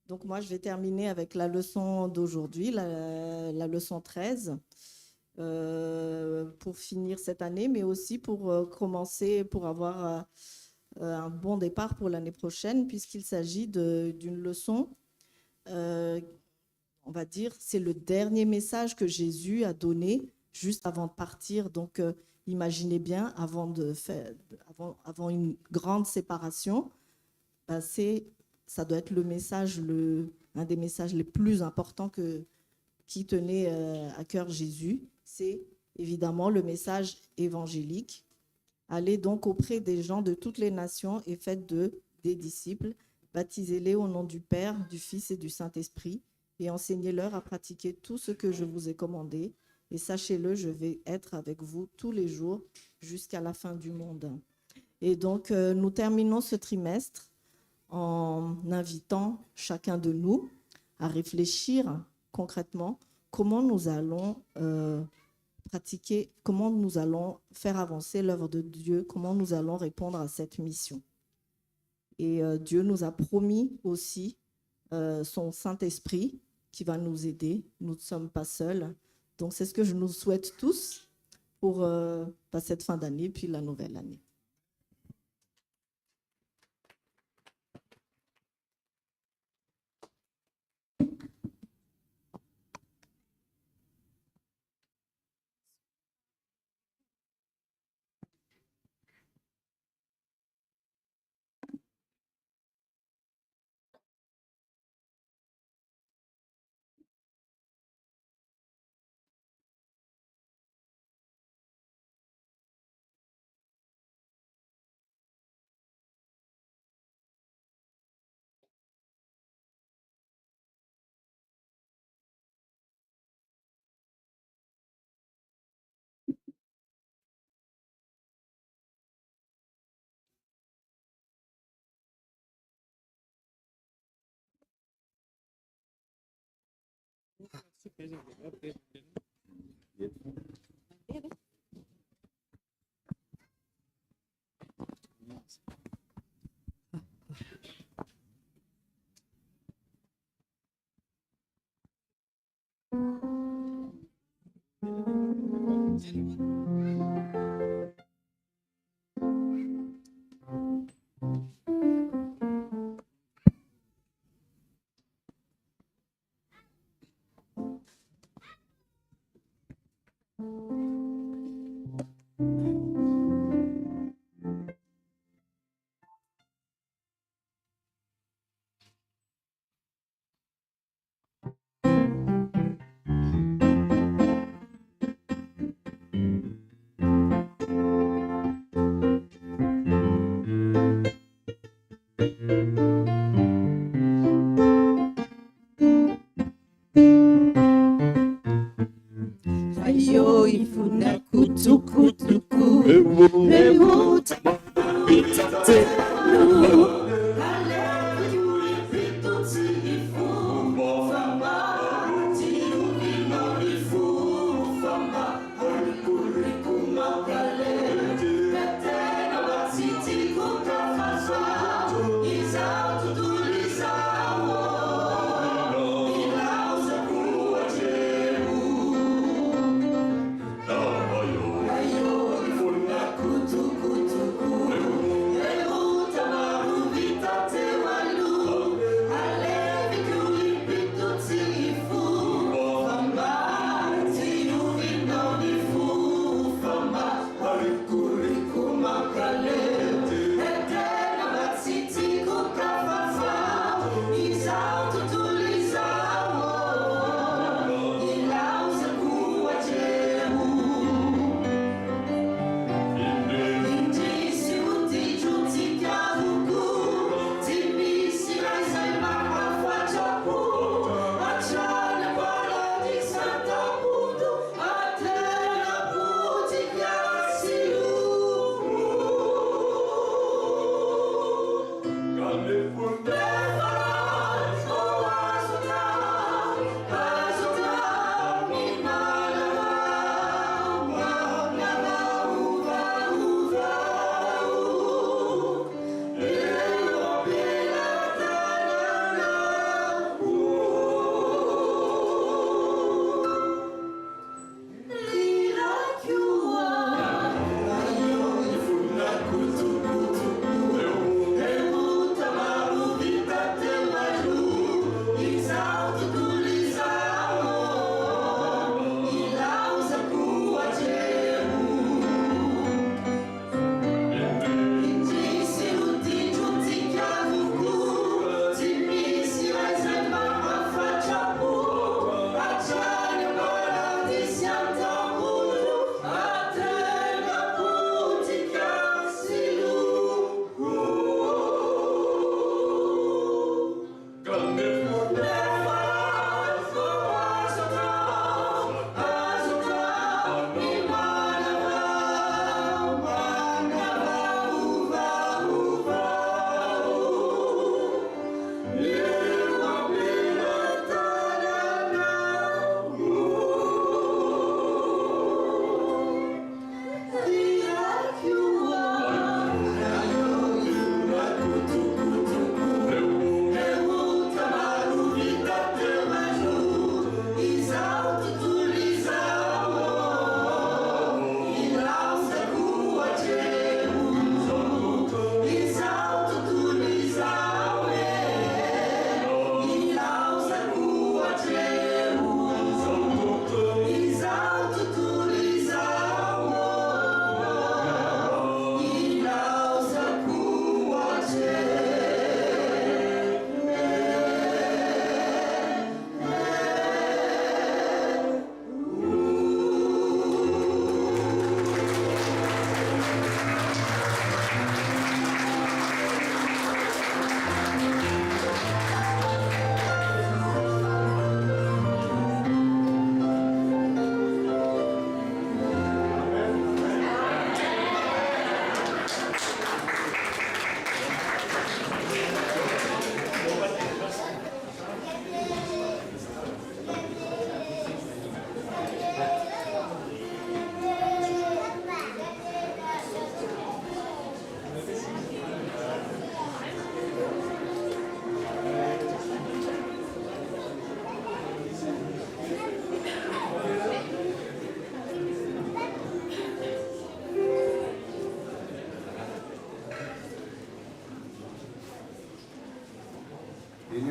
donc moi, je vais terminer avec la leçon d'aujourd'hui, la leçon 13, pour finir cette année, mais aussi pour commencer, pour avoir un bon départ pour l'année prochaine, puisqu'il s'agit d'une leçon, on va dire, c'est le dernier message que Jésus a donné juste avant de partir. Donc, imaginez bien, avant une grande séparation, ça doit être le message, un des messages les plus importants qui tenait à cœur Jésus. C'est évidemment le message évangélique. Allez donc auprès des gens de toutes les nations et faites d'eux des disciples. Baptisez-les au nom du Père, du Fils et du Saint-Esprit et enseignez-leur à pratiquer tout ce que je vous ai commandé. Et sachez-le, je vais être avec vous tous les jours jusqu'à la fin du monde. Et donc, nous terminons ce trimestre en invitant chacun de nous à réfléchir concrètement comment nous allons pratiquer, comment nous allons faire avancer l'œuvre de Dieu, comment nous allons répondre à cette mission. Et Dieu nous a promis aussi son Saint-Esprit qui va nous aider. Nous ne sommes pas seuls. Donc, c'est ce que je nous souhaite tous pour cette fin d'année, puis la nouvelle année. Ayo ifuna kutukutuku Remuta Itatelu Hallelujah Fitoti ifu Fama Tiuvino ifu Fama Kurikuriku makale Petena batiti kukafafa Izao tutulizao Ilauza kuwa jeu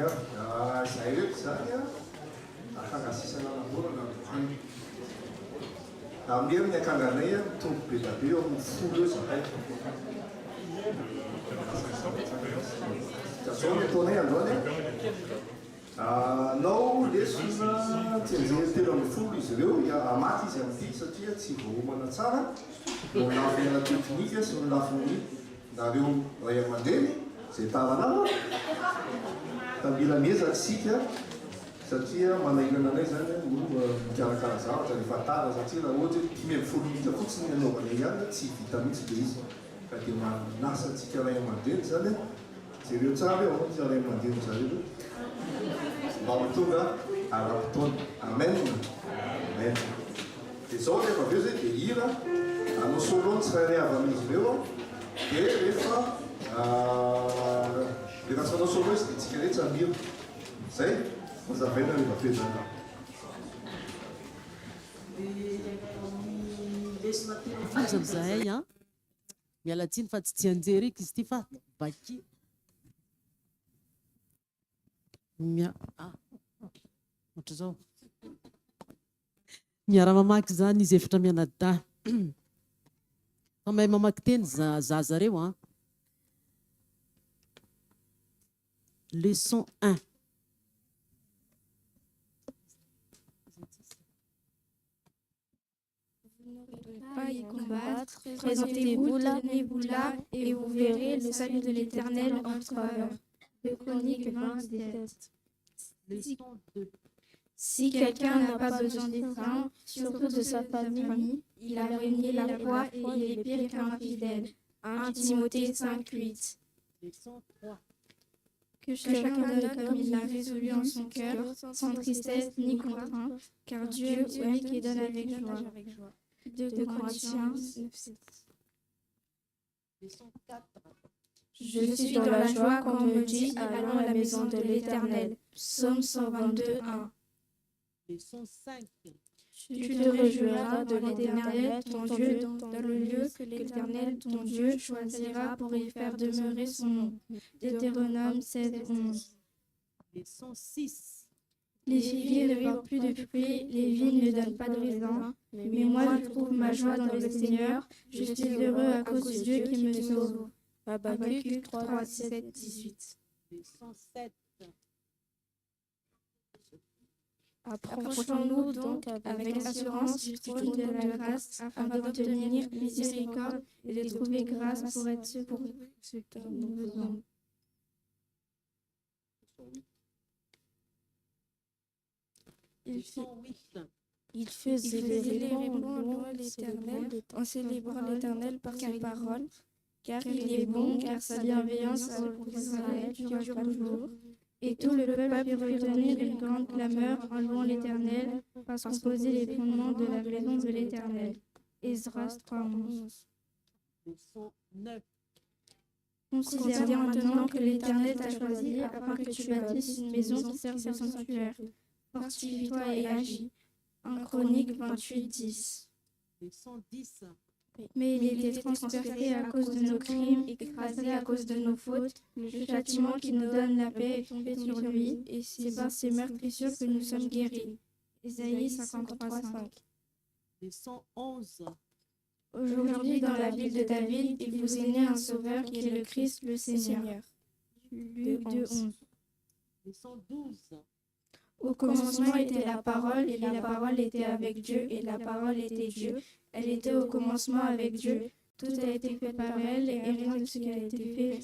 Zahay reto zany afangasisana namborana amin'ny amin'ny akanganay mitombo be da be eo amin'ny folo eo zahay. Da zao ny ataonay androany nao lesona tianjeny telo amin'ny folo izy ireo amaty izy amin'ity satria tsy voahomana tsara no lafiny anateknika sy no lafiny nareo ray aman-dreny zay tavanao tamila miezantsika satria manahirana anay zany no mikarakara zavatra rehefa tara satria raha ohatra hoe 10 minitra fotsiny ny anaovanay ihany tsy vita mihitsy be izy ka dia manasa antsika ray aman-dreny zany zay ireo tsara eo tsy ray aman-dreny zareo mba matonga ara-potoana. Amen. Amen. Dia zao rehefa aveo zay dia hira anao solo tsy rahay avy amin'izy ireo dia rehefa tsy anao solo izy dia tsika rehetra mira zay mazavaina rehefa aveo zany. Aza zahay miala tsiny fa tsy tianjery izy ity fa baki ohatra zao miara-mamaky zany izy efatra mianadahy fa mahay mamaky teny zaza reo leçon 1. Pas y combattre, présentez-vous là, tenez-vous là, et vous verrez le salut de l'Éternel en votre faveur. De Chroniques 27. Si quelqu'un n'a pas besoin d'État, surtout de sa famille, il a renié la foi et il est pire qu'un infidèle. 1 Timothée 5:8. Que chacun donne comme il l'a résolu en son cœur, sans tristesse ni contrainte, car Dieu est lui qui donne avec joie. 2 Corinthiens 9:7. Je suis dans la joie quand on me dit allons à la maison de l'Éternel. Psaume 122:1. Leçon 5. Tu te réjouiras de l'Éternel, ton Dieu, dans le lieu que l'Éternel, ton Dieu, choisira pour y faire demeurer son nom. Deutéronome 16:11. Leçon 6. Les figuiers ne portent plus de fruits, les vignes ne donnent pas de raisins, mais moi je trouve ma joie dans le Seigneur, je suis heureux à cause de Dieu qui me sauve. Habakkuk 3:7-18. Leçon 7. Approchons-nous donc avec assurance du trône de la grâce afin d'obtenir miséricorde et de trouver grâce pour être secourus ceux qui nous besoin. Il faisait répondre l'Éternel en célébrant l'Éternel par ses paroles, car il est bon, car sa bienveillance pour Israël dure toujours. Et tout le peuple put retenir une grande clameur en louant l'Éternel, parce qu'on posait les fondements de la maison de l'Éternel. Esdras 3:11. Leçon 9. Considère maintenant que l'Éternel t'a choisi afin que tu bâtisses une maison qui serve de sanctuaire. Fortifie-toi et agis. 1 Chroniques 28:10. Leçon 10. Mais il était transpercé à cause de nos crimes, écrasé à cause de nos fautes. Le châtiment qui nous donne la paix est tombé sur lui, et c'est par ses meurtrissures que nous sommes guéris. Ésaïe 53:5. Leçon 11. Aujourd'hui, dans la ville de David, il vous est né un sauveur qui est le Christ, le Seigneur. Luc 2:11. Leçon 12. Au commencement était la parole, et la parole était avec Dieu, et la parole était Dieu. Elle était au commencement avec Dieu. Tout a été fait par elle, et rien de ce qui a été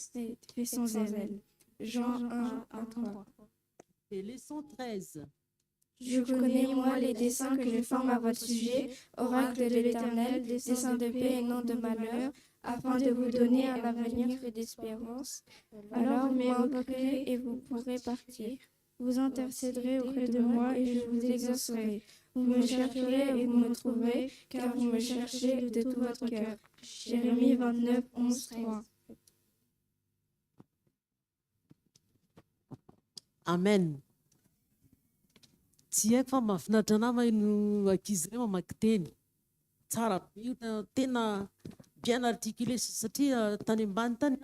fait sans elle. Jean 1:3. Et leçon 13. Je connais, moi, les desseins que je forme à votre sujet, oracle de l'Éternel, desseins de paix et non de malheur, afin de vous donner un avenir et d'espérance. Alors m'invoquerez et vous pourrez partir. Vous intercéderez auprès de moi et je vous exaucerai. Vous me chercherez et vous me trouverez, car vous me cherchez de tout votre cœur. Jérémie 29:11-3. Amen. Tsy haiko fa mahafinaritra anahy maheno ankizy ireo mamaky teny tsara be io tena bien articulé satria tany ambany tany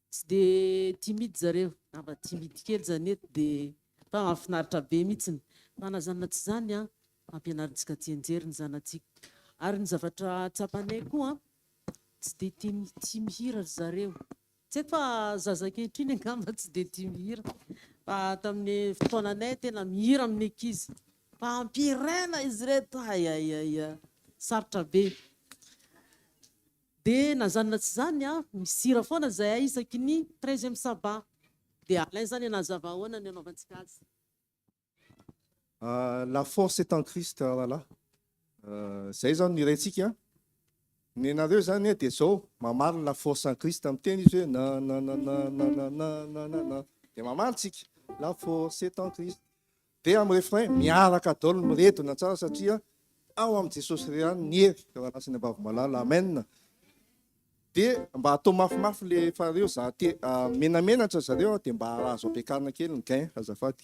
tsy de timide zareo nama timity kely zany eto dia fa mahafinaritra be mihitsiny fa na zanona tsy zany a ampianarintsika tianjery ny zanatsika ary ny zavatra tsapanay koa tsy dia tia mihira ry zareo tsy haiko fa zazakehitriny angamba tsy dia tia mihira fa tamin'ny fotoananay tena mihira amin'ny ankizy fa ampirena izy reto ayayaya sarotra be dia na zanona tsy zany a misira foana zay isaky ny 13e sabat dia alain zany anazava ahoana ny anaovantsika azy. La force est en Christ, voilà. Zay zany ny irentsika ny anareo zany dia zao mamaly la force en Christ amin'ny teny izy hoe na dia mamalitsika la force est en Christ dia amin'ny refrain miaraka daholo miretona tsara satria ao amin'ny Jesosy ihany ny hery karanasiny ambavy-malala amen. Dia mba atao mafimafy le fareo za menamenatra zareo dia mba azo ampiakarina kely ny gain azafady.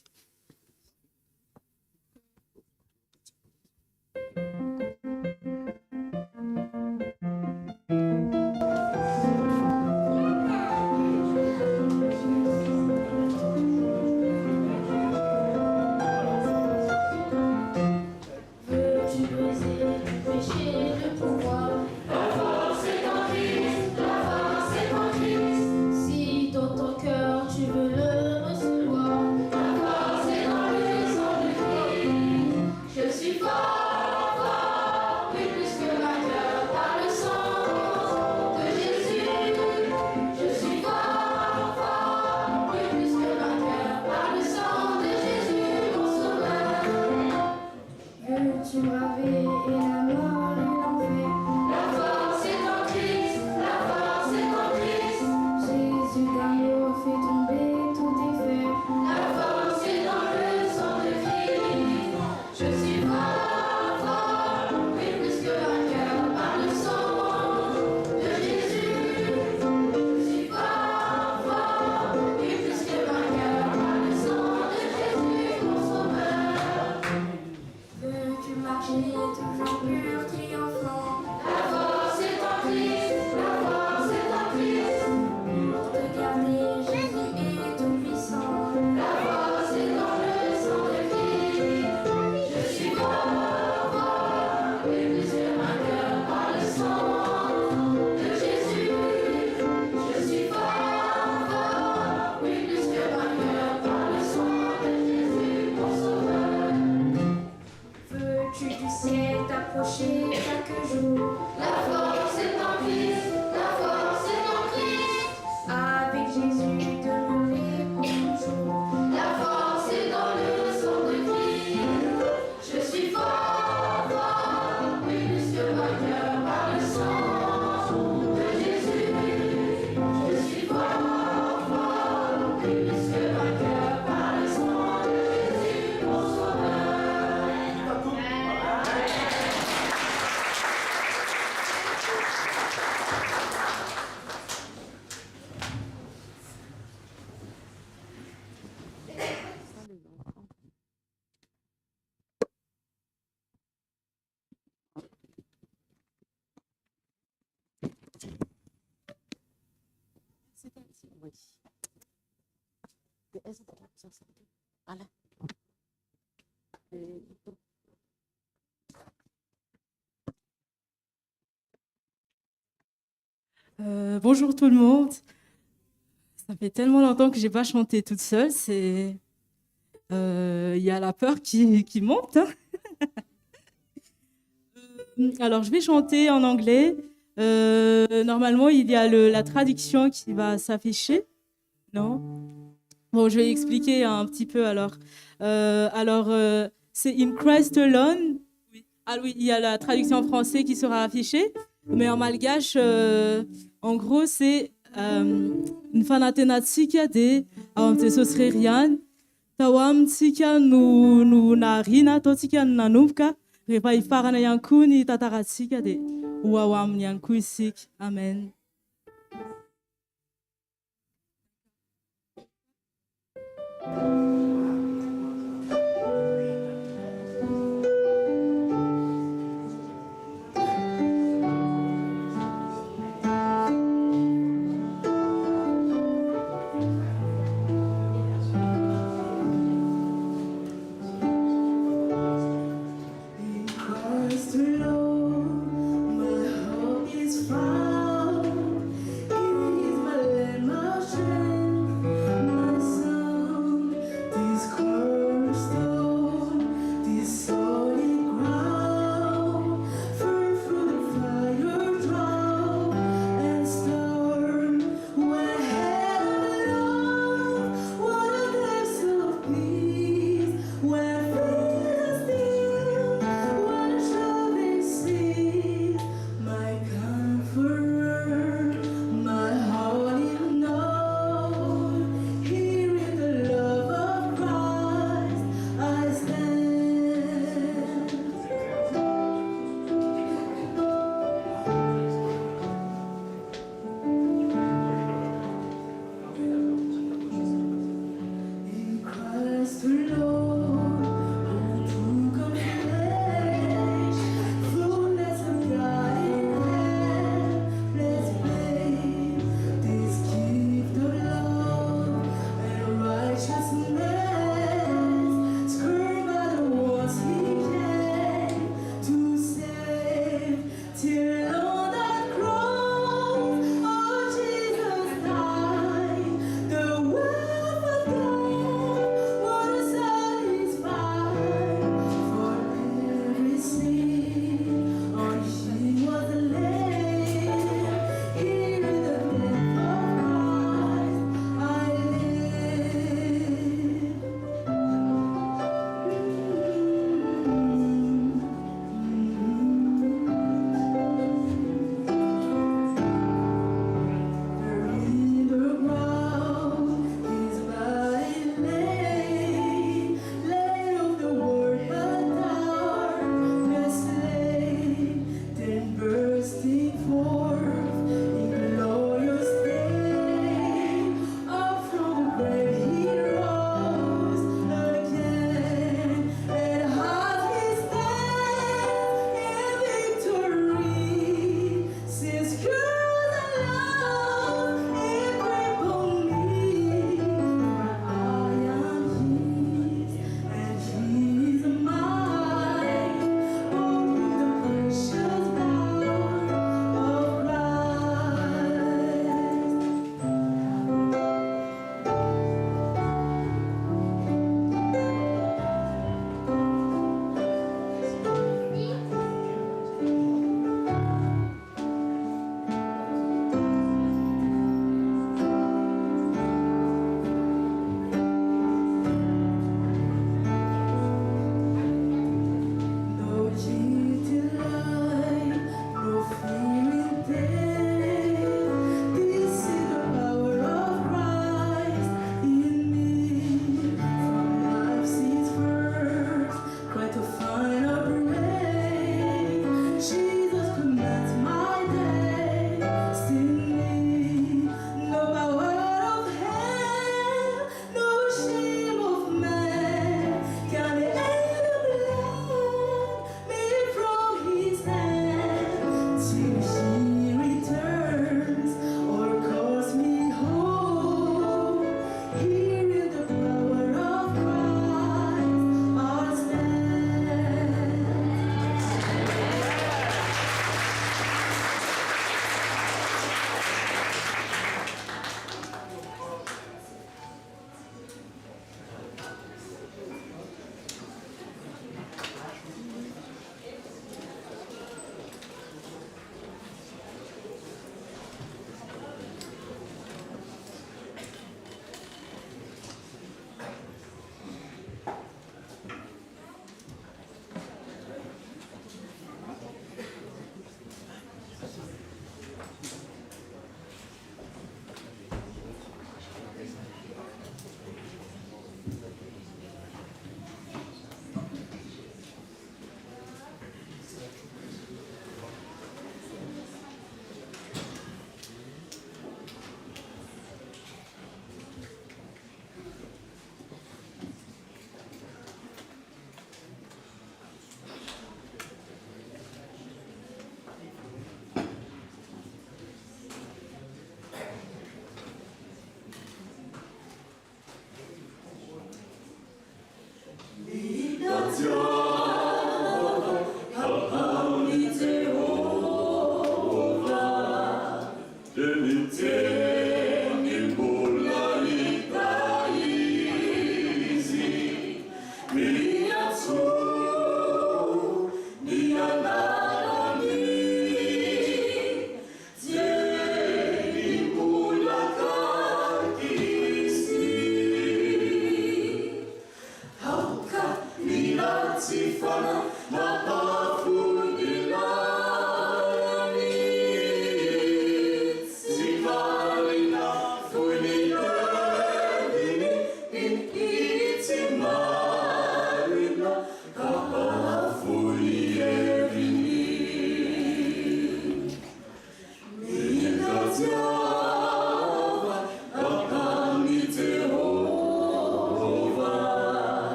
Bonjour tout le monde. Ça fait tellement longtemps que j'ai pas chanté toute seule. Il y a la peur qui monte. Hein. Alors, je vais chanter en anglais. Normalement, il y a la traduction qui va s'afficher. Non? Bon, je vais expliquer un petit peu alors. C'est In Christ Alone. Oui. Ah oui, il y a la traduction en français qui sera affichée. Mais en malgache, en gros, c'est Nfanatena tsika de awam Jesosy reriany tawam tsika no narina atao tsika no nanomboka rehefa ifarana ihany koa ny tantaratsika de ho ao aminy ihany koa isika. Amen. When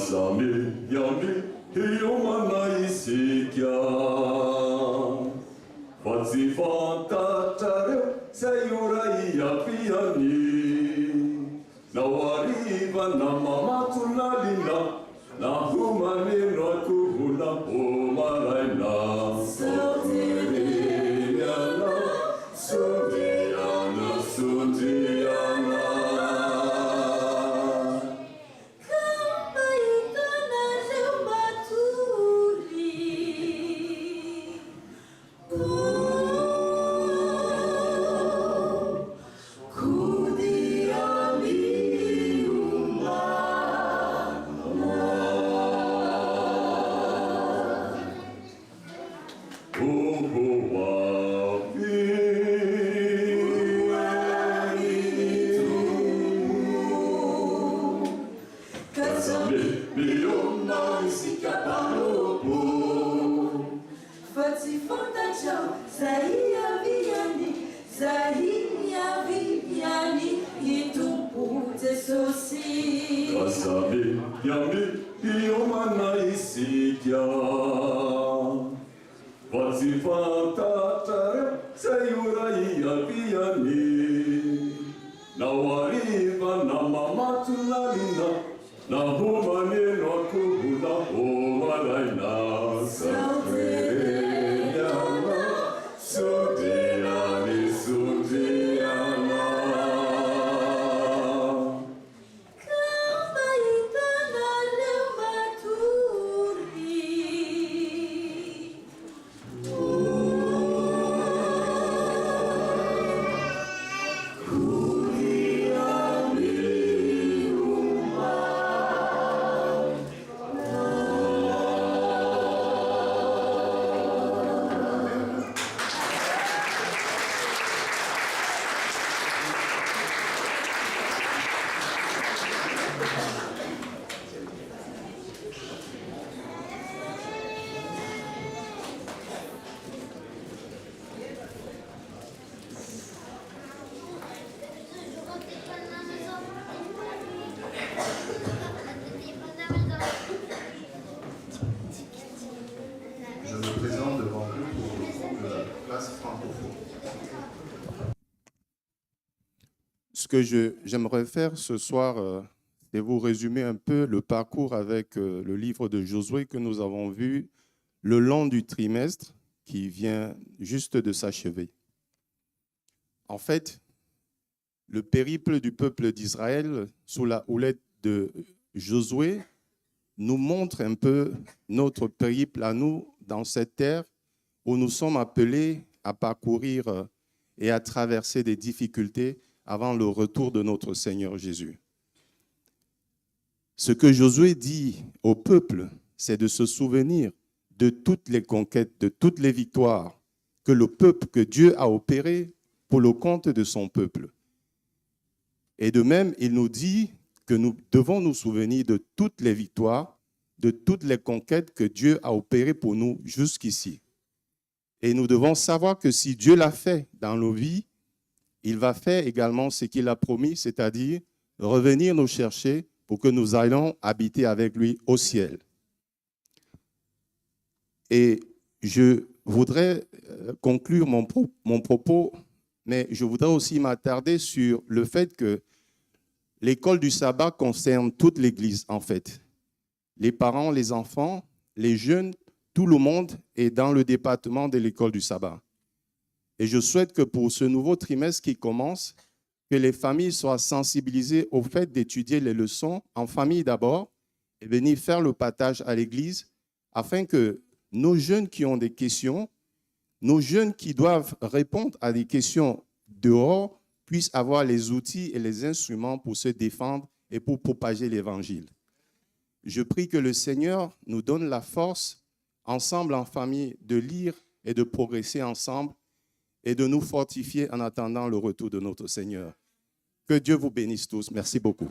Kasame yami hiyomana isikya Fatsi fanta tare sayura yapiani Nawariva na mama tunalina Na humane no kuhula pomaraina Soteriana Sundiana Sundiana Kasame yami hiyomana isikya Fatsi fanta tare sayura yapiani Nawariva na mama tunalina Na humane no kuhula pomaraina Soteriana Sundiani Sundiana Je me présente devant vous pour la classe francophone. Ce que j'aimerais faire ce soir, c'est vous résumer un peu le parcours avec le livre de Josué que nous avons vu le long du trimestre qui vient juste de s'achever. En fait, le périple du peuple d'Israël sous la houlette de Josué nous montre un peu notre périple à nous dans cette terre où nous sommes appelés à parcourir et à traverser des difficultés avant le retour de notre Seigneur Jésus. Ce que Josué dit au peuple, c'est de se souvenir de toutes les conquêtes, de toutes les victoires que Dieu a opérées pour le compte de son peuple. Et de même, il nous dit que nous devons nous souvenir de toutes les victoires, de toutes les conquêtes que Dieu a opérées pour nous jusqu'ici. Et nous devons savoir que si Dieu l'a fait dans nos vies, il va faire également ce qu'il a promis, c'est-à-dire revenir nous chercher pour que nous allions habiter avec lui au ciel. Et je voudrais conclure mon propos, mais je voudrais aussi m'attarder sur le fait que l'école du sabbat concerne toute l'Église, en fait. Les parents, les enfants, les jeunes, tout le monde est dans le département de l'école du sabbat. Et je souhaite que pour ce nouveau trimestre qui commence, que les familles soient sensibilisées au fait d'étudier les leçons en famille d'abord et venir faire le partage à l'église afin que nos jeunes qui ont des questions, nos jeunes qui doivent répondre à des questions dehors puissent avoir les outils et les instruments pour se défendre et pour propager l'évangile. Je prie que le Seigneur nous donne la force, ensemble en famille, de lire et de progresser ensemble et de nous fortifier en attendant le retour de notre Seigneur. Que Dieu vous bénisse tous. Merci beaucoup.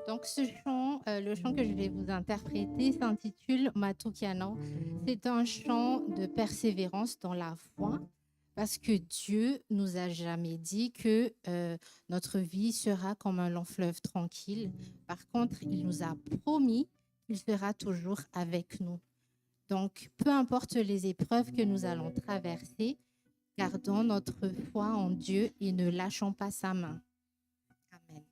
Donc ce chant, le chant que je vais vous interpréter s'intitule Matukiano. C'est un chant de persévérance dans la foi parce que Dieu nous a jamais dit que notre vie sera comme un long fleuve tranquille. Par contre, il nous a promis qu'il sera toujours avec nous. Donc, peu importe les épreuves que nous allons traverser, gardons notre foi en Dieu et ne lâchons pas sa main. Amen.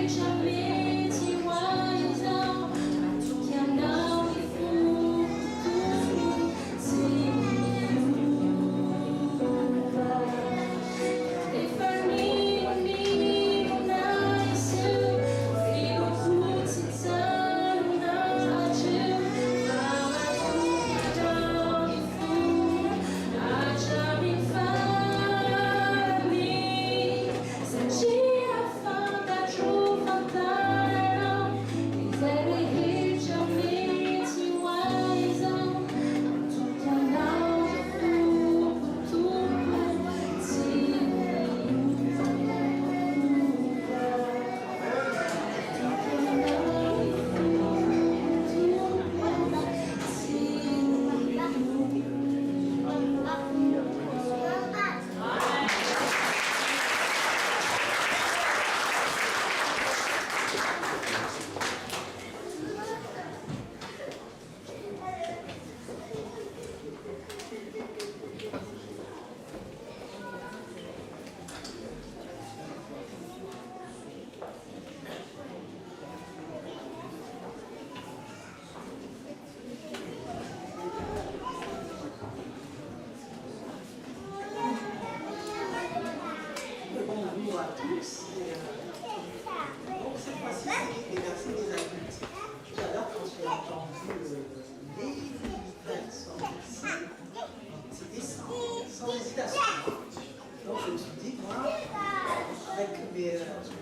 Jamais tu vois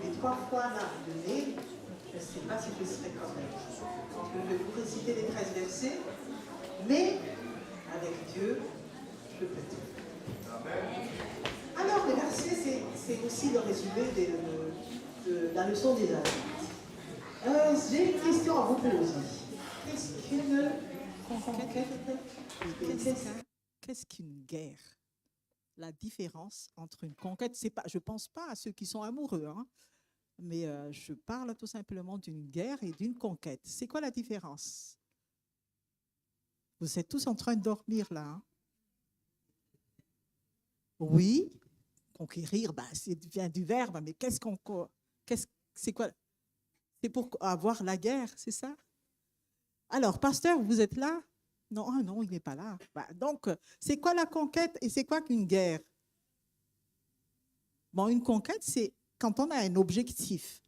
Mais 3 fois là, de nez, je ne sais pas si je serai quand même. Je vais vous réciter les 13 versets, mais avec Dieu, je peux tout. Alors, les versets, c'est aussi le résumé de la leçon des années. J'ai une question à vous poser. Qu'est-ce qu'une conquête? Qu'est-ce qu'une guerre? La différence entre une conquête, c'est pas, je ne pense pas à ceux qui sont amoureux, hein, mais je parle tout simplement d'une guerre et d'une conquête. C'est quoi la différence? Vous êtes tous en train de dormir là. Hein? Oui, conquérir, ben, c'est vient du verbe, mais c'est quoi? C'est pour avoir la guerre, c'est ça? Alors, pasteur, vous êtes là? Non, ah non, il n'est pas là. Bah, donc, c'est quoi la conquête et c'est quoi qu'une guerre? Bon, une conquête, c'est quand on a un objectif.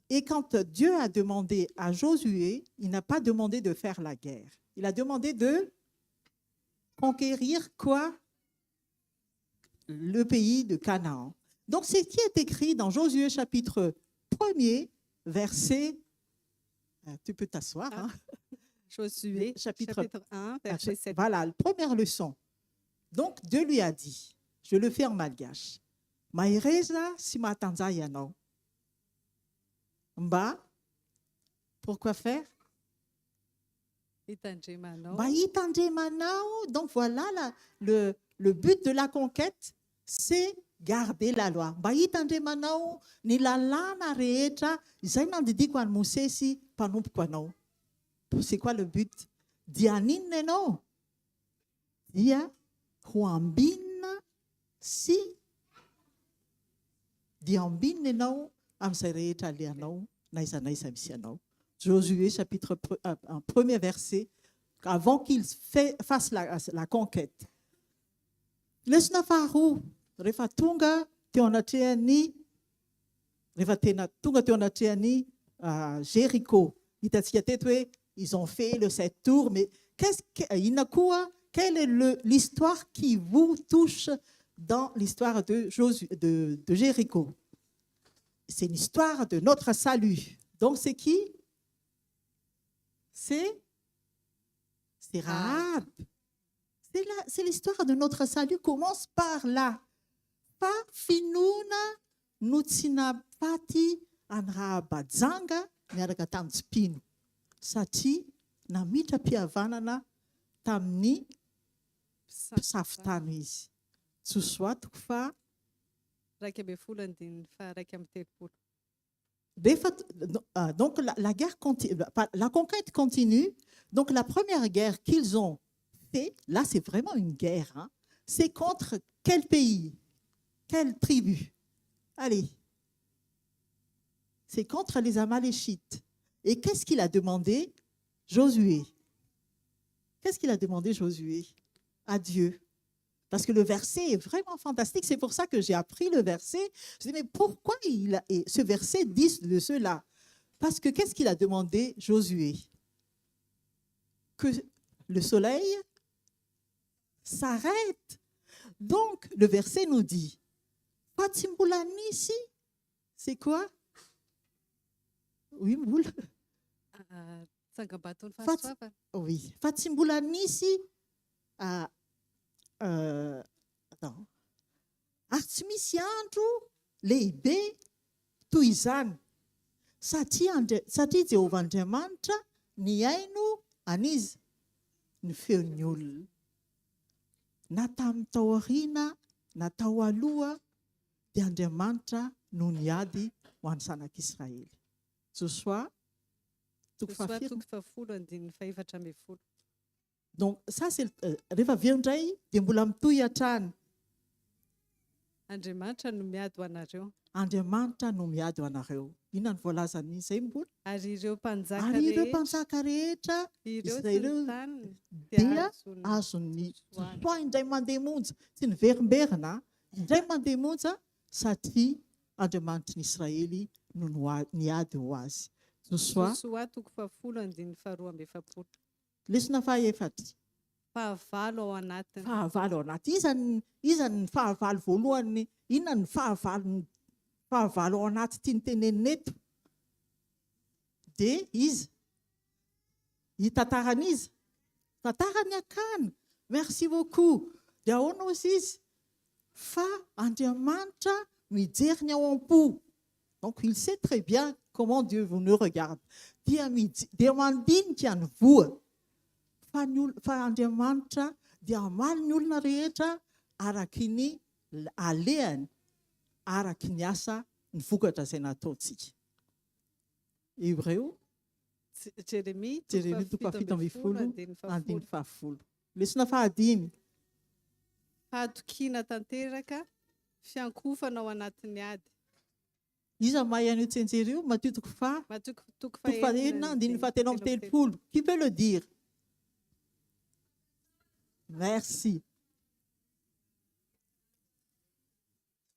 Et quand Dieu a demandé à Josué, il n'a pas demandé de faire la guerre. Il a demandé de conquérir quoi? Le pays de Canaan. Donc, c'est ce qui est écrit dans Josué chapitre 1er, verset... Tu peux t'asseoir. Hein? Josué, chapitre 1, verset 7. Voilà, la première leçon. Donc, Dieu lui a dit, je le fais en malgache. Maïreza simatanza yano. Mba, pourquoi faire? Donc, voilà le but de la conquête, c'est garder la loi. Ni la lana reetra, zainandidikwan musesi panupkwano. C'est quoi le but? Dianineno. Dia huambina si diambineno amsereta liano naisa misiano. Josué chapitre 1, premier verset, avant qu'il fasse la conquête. Lesna faru refatunga teonatiani Jéricho. Ils ont fait le 7 tours, mais quelle est l'histoire qui vous touche dans l'histoire de Jéricho? C'est l'histoire de notre salut. Donc, c'est qui? C'est Rahab. C'est l'histoire de notre salut. Commence par là. Fa finuna nutsina pati anrahabadzanga miaraka tamin'ny Tsipino. Satria namitra mpihavanana tamin'ny mpisafitany izy. Tsosoatoko fa donc la guerre continue, la conquête continue. Donc la première guerre qu'ils ont fait, là c'est vraiment une guerre, hein, c'est contre quel pays? Quelle tribu? Allez, c'est contre les Amaléchites. Et qu'est-ce qu'il a demandé? Josué. Qu'est-ce qu'il a demandé Josué à Dieu? Parce que le verset est vraiment fantastique. C'est pour ça que j'ai appris le verset. Je dis, mais pourquoi ce verset dit de cela? Parce que qu'est-ce qu'il a demandé Josué? Que le soleil s'arrête. Donc, le verset nous dit, Fatimbulanisi, c'est quoi? Oui, Moule. Oui, Fatimbulanisi. Attends. Artimisiandro lehibe toy izany satria Jehovah Andriamanitra ny haino anizy ny feon'ny olona na tamin'ny tao aoriana na tao aloha dia Andriamanitra no niady ho an'ny zanak'Israely. Joshua donc ça c'est rehefa avy eo indray dia mbola mitohy hatrany. Andriamanitra no miady ho anareo. Andriamanitra no miady ho anareo. Inona ny voalazany izay mbola? Ary ireo mpanjaka rehetra ireo dia azony toa indray mandeha monja, tsy ny verimberina, indray mandeha monja satria Andriamanitra ny Israely no niady ho azy. Joshua 10:12-2. Lesona fahaefatra. Fahavalo ao anatiny. Fahavalo ao anaty. Iza ny fahavalo voalohany? Inona ny fahavalo fahavalo ao anaty tia nytenenina eto dia izy hitantarany izy tantarany akany merci beaucoup dia ahoana ozy izy fa Andriamanitra mijery ny ao am-po. Donc il sait très bien comment Dieu nous regarde. Dia mandinika ny voa fa Andriamanitra dia amaly ny olona rehetra araky ny alehany araky ny asa ny vokatra izay nataontsika. Hébreu Jérémie 7:10. Lesona fahadimy. Fahatokiana tanteraka fiankofana ao anatin'ny ady. Iza mahay an'io tsenjery io matitoko faenina andininy fahatelo amby telopolo. Qui peut le dire? Merci.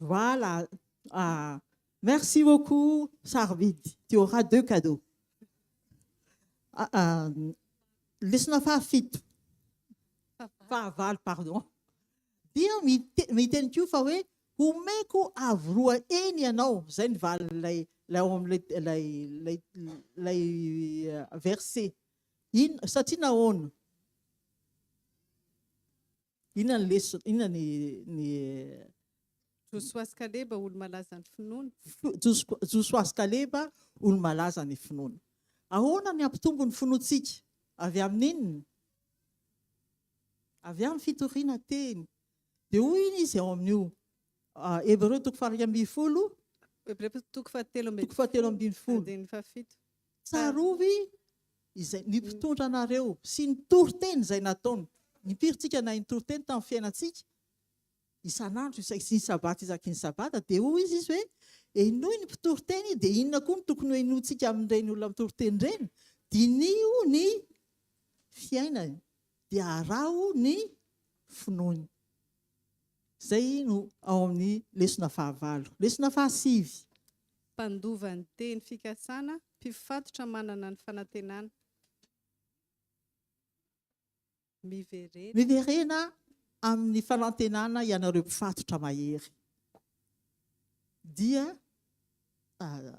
Voilà. Merci beaucoup, Sarvid. Tu auras 2 cadeaux. Lesona fahafito. Fahavalo, pardon. Dia miteny koa fa hoe omeko avy roa eny ianao. Zay ny valo lay verset. Satria nahoana? Inona ny Josoas Kaleba olo malaza ny finoana. Josoas Kaleba olo malaza ny finoana. Ahoana ny ampitombo ny finoantsika? Avy amin'inona? Avy amin'ny fitoriana teny. Dia hoy izy ao amin'io. Hébreu 2:20. Hébreu 2:17. Tsarovy izay ny mpitondra anareo sy ny toriteny izay nataony. Nipirintsika na ny toriteny tamin'ny fiainantsika. Isan'andro isaky ny sabata isaky ny sabata dia hoy izy hoe enoy ny mpitoriteny dia inona koa ny tokony ho enontsika amin'ireny olona mitoriteny ireny? Dinio ny fiainany dia araho ny finoany. Zay no ao amin'ny lesona fahavalo. Lesona fahasivy. Mpandova ny teny fikasana, mpifatotra manana ny fanantenana. Miverena amin'ny fanantenana ianareo mpifatotra mahery. Dia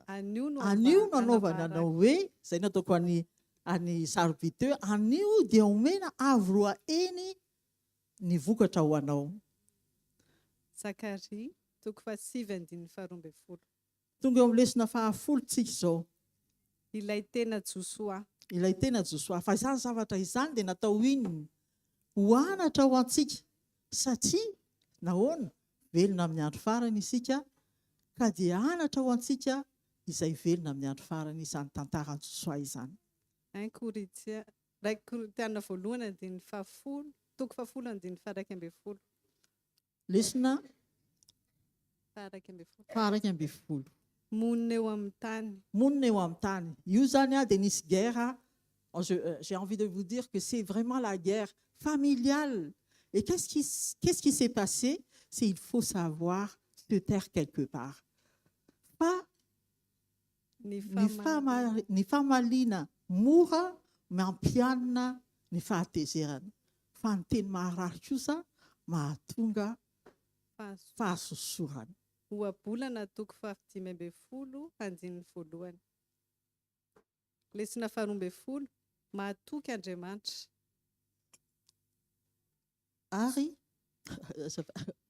anio no anaovana anao hoe zay nataoko any serviteur, anio dia omena avy roa eny ny vokatra ho anao. Zakaria 7:12. Tonga eo amin'ny lesona fahafolo tsika izao. Ilay tena Josoa. Ilay tena Josoa. Fa izany zavatra izany dia natao inona? Ho anatra ho antsika. Satria nahoana? Velona amin'ny andro farany isika, ka dia anatra ho antsika izay velona amin'ny andro farany izany tantaran'ny Josoa izany. 1 Korintiana voalohany andininy 10, toko 10 andininy 11. Lesona 11. Monina eo amin'ny tany. Monina eo amin'ny tany. Io zany dia nisy guerre. J'ai envie de vous dire que c'est vraiment la guerre familiale. Et qu'est-ce qui s'est passé? C'est il faut savoir se taire quelque part. Pas ny fahamaliana mora mampianina ny fahatezerana. Fa ny teny maharary kosa mahatonga fahasosorana. Ohabolana toko 15 andininy 1. Lesona 12 mahatoky Andriamanitra. Ary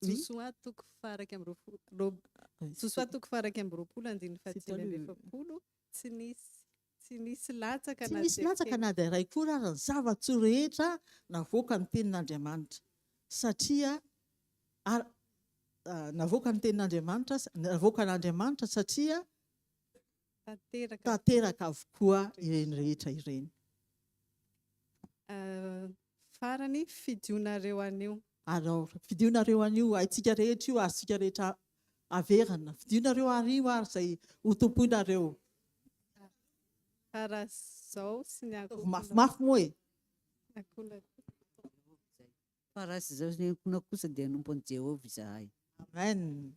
Josoa toko 1:20. Josoa toko 1:20 andininy 17. Tsy nisy latsaka na tsy nisy latsaka na dia iray koa ary ny zava-tso rehetra navoaka ny tenin'Andriamanitra. Satria navoaka ny tenin'Andriamanitra, navoaka n'Andriamanitra satria tanteraka avokoa ireny rehetra ireny. Farany fidionareo anio. Alors, fidionareo anio haitsika rehetra io, azontsika rehetra averina. Fidionareo anio ary izay ho tomponareo. Karaha izao sy ny mafimafy moa e. Raha izao ny ankohona kosa dia nompon'i Jehovah izahay. Amen.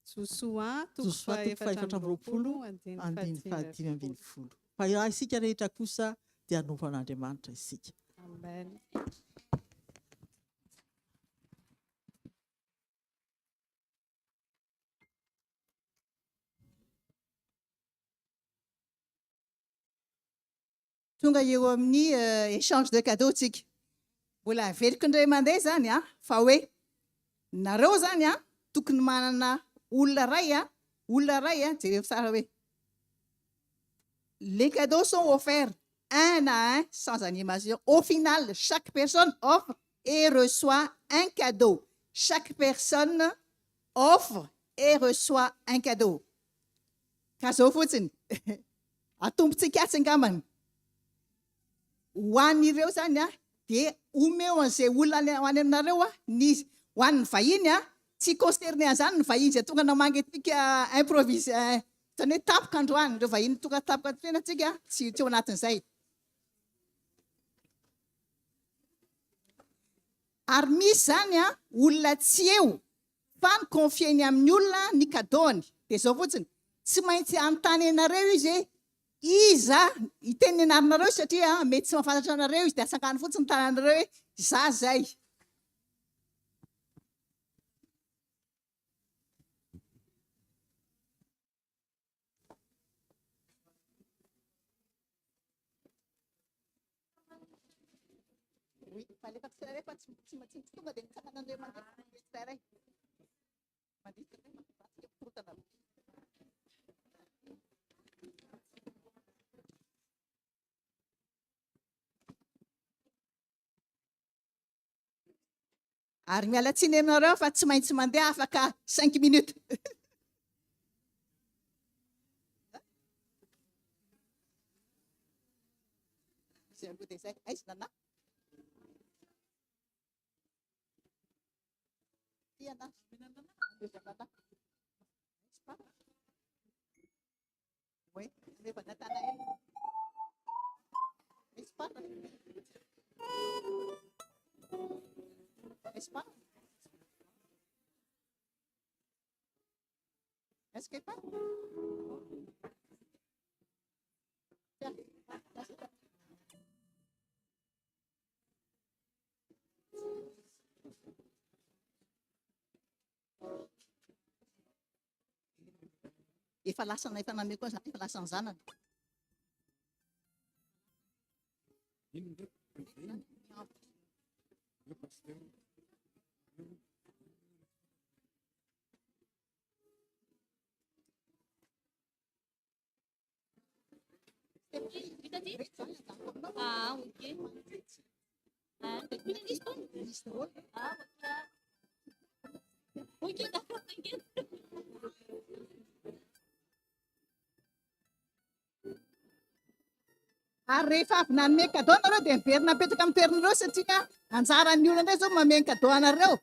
Josoa toko 4:20 andininy 15. Fa raha isika rehetra kosa dia anovan'Andriamanitra isika. Amen. tonga eo amin'ny échange de cadeau tsika mbola aveliko indray mandeha zany a fa hoe nareo zany a tokony manana olona ray a jereo tsara hoe les cadeaux sont offerts un à un sans animation. Au final, chaque personne offre et reçoit un cadeau. Chaque personne offre et reçoit un cadeau. Kazo fotsiny atombotsika atsy angambany ho an'ireo zany a dia omeo an'izay olona ho any aminareo a ny ho an'ny vahiny a tsy concerné an'izany ny vahiny zay tonga namangy atsika improvise zany hoe tapoka androany ireo vahiny tonga tapoka tena atsika tsy ao anatin'izay. Ary misy zany a olona tsy eo fa ny confieny amin'ny olona ny kadoany dia zao fotsiny tsy maintsy anontany anareo izy iza iteny anarinareo satria mety tsy mahafantatra anareo izy dia atsangany fotsiny tananareo hoe za zay. Ary miala tsiny aminareo fa tsy maintsy mandeha afaka 5 minutes. Oui, Nathanaël. N'est-ce pas? N'est-ce pas? Est-ce que pas? Efa lasana efa nameko koa zany efa lasany zanany. Ah, ok. Ah, tu l'as dit, ah, ok. Ok, d'accord, t'inquiète. Ary rehefa avy nanome cadeau anareo dia miverina apetraka amin'ny toerinareo satria anjaran'ny olona indray zao mameno cadeau anareo.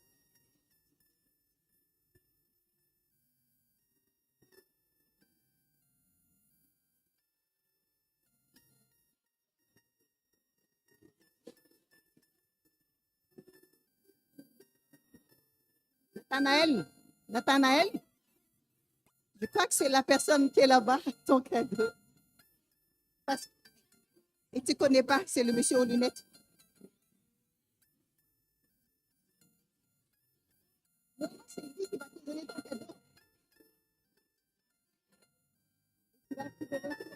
Nathanaël, je crois que c'est la personne qui est là-bas, ton cadeau. Et tu ne connais pas, c'est le monsieur aux lunettes. Non, c'est lui qui va te donner ton cadeau. Tu vas récupérer ton cadeau.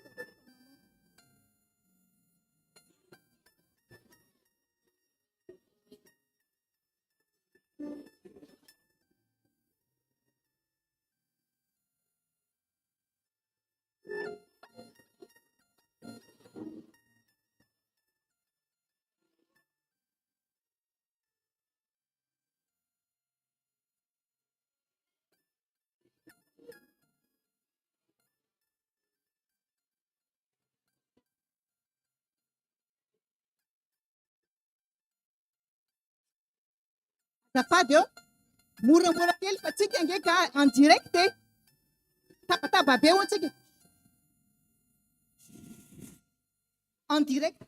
Safady eo moramora kely fa tsika ngeika en direct tabataba be ho tsika en direct.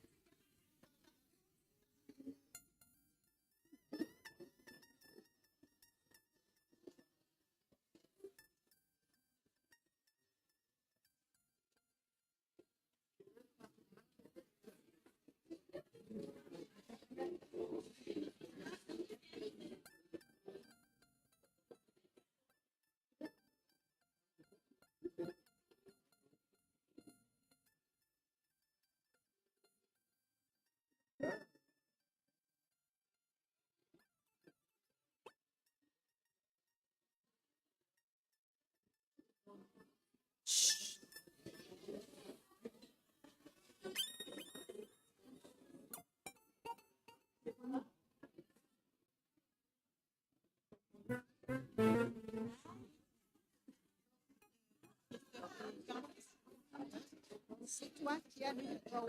C'est toi qui as le droit.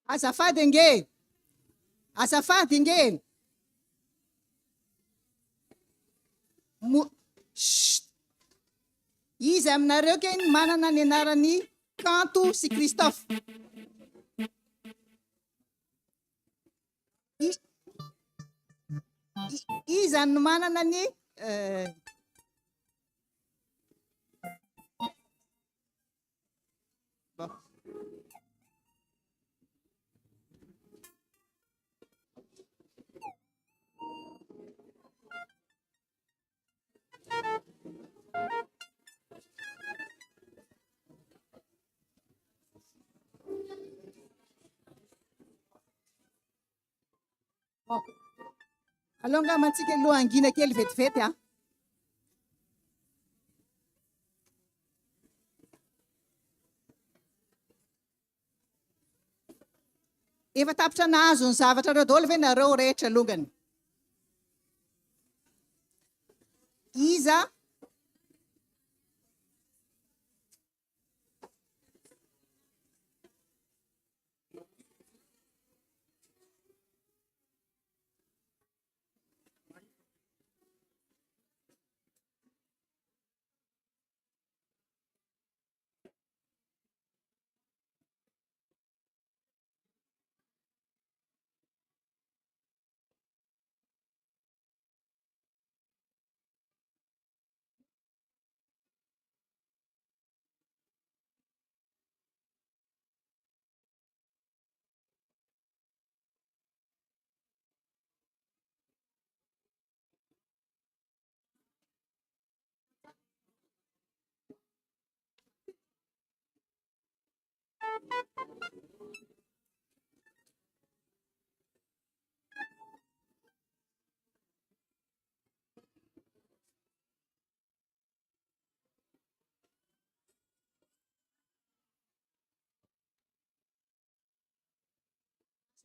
Azafady nge. Azafady nge. Chut. Izy aminareo keny manana ny anarany Kanto sy Christophe. Izy no manana ny alonga mantsika aloha angina kely vetivety a. Efa tapitra nahazo ny zavatra reo daholo ve nareo rehetra alongany. Iza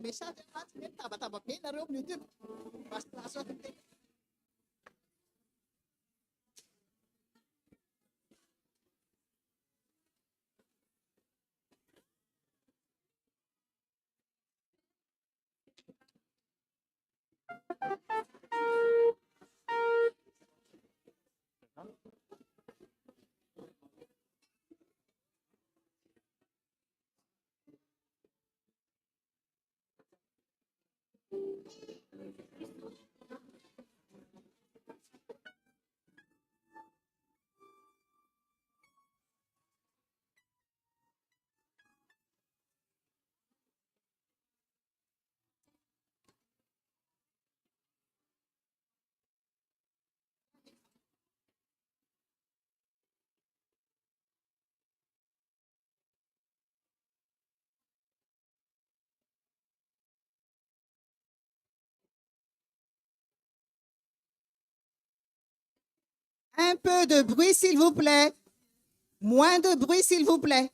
message aty hoe tabataba be nareo amin'ny YouTube. Basta un peu de bruit, s'il vous plaît. Moins de bruit, s'il vous plaît.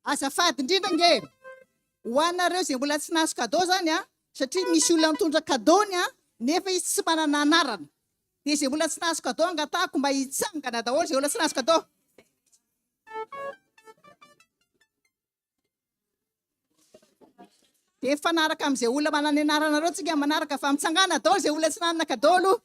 Azafady indrindra nge. Ho anareo izay mbola tsy nahazo cadeau zany a, satria misy olona mitondra cadeau-ny a, nefa izy tsy manana anarana. dia izay olona tsy nahazo kadô angatahako mba hitsangana daholo izay olona tsy nahazo kadô. Dia mifanaraka amin'izay olona manana anaranareo tsika manaraka fa mitsangana daholo izay olona tsy nanana kadô aloha.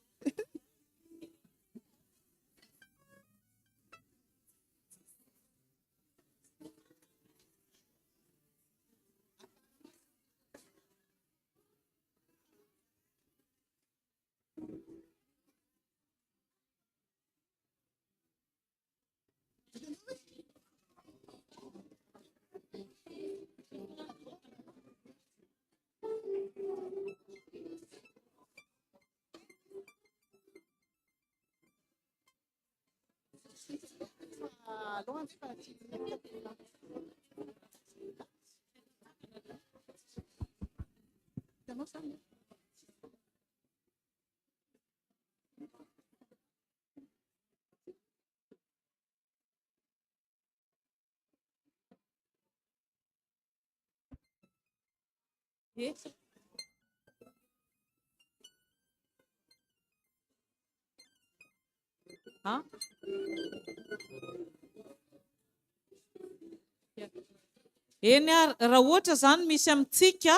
Eny raha ohatra zany misy amintsika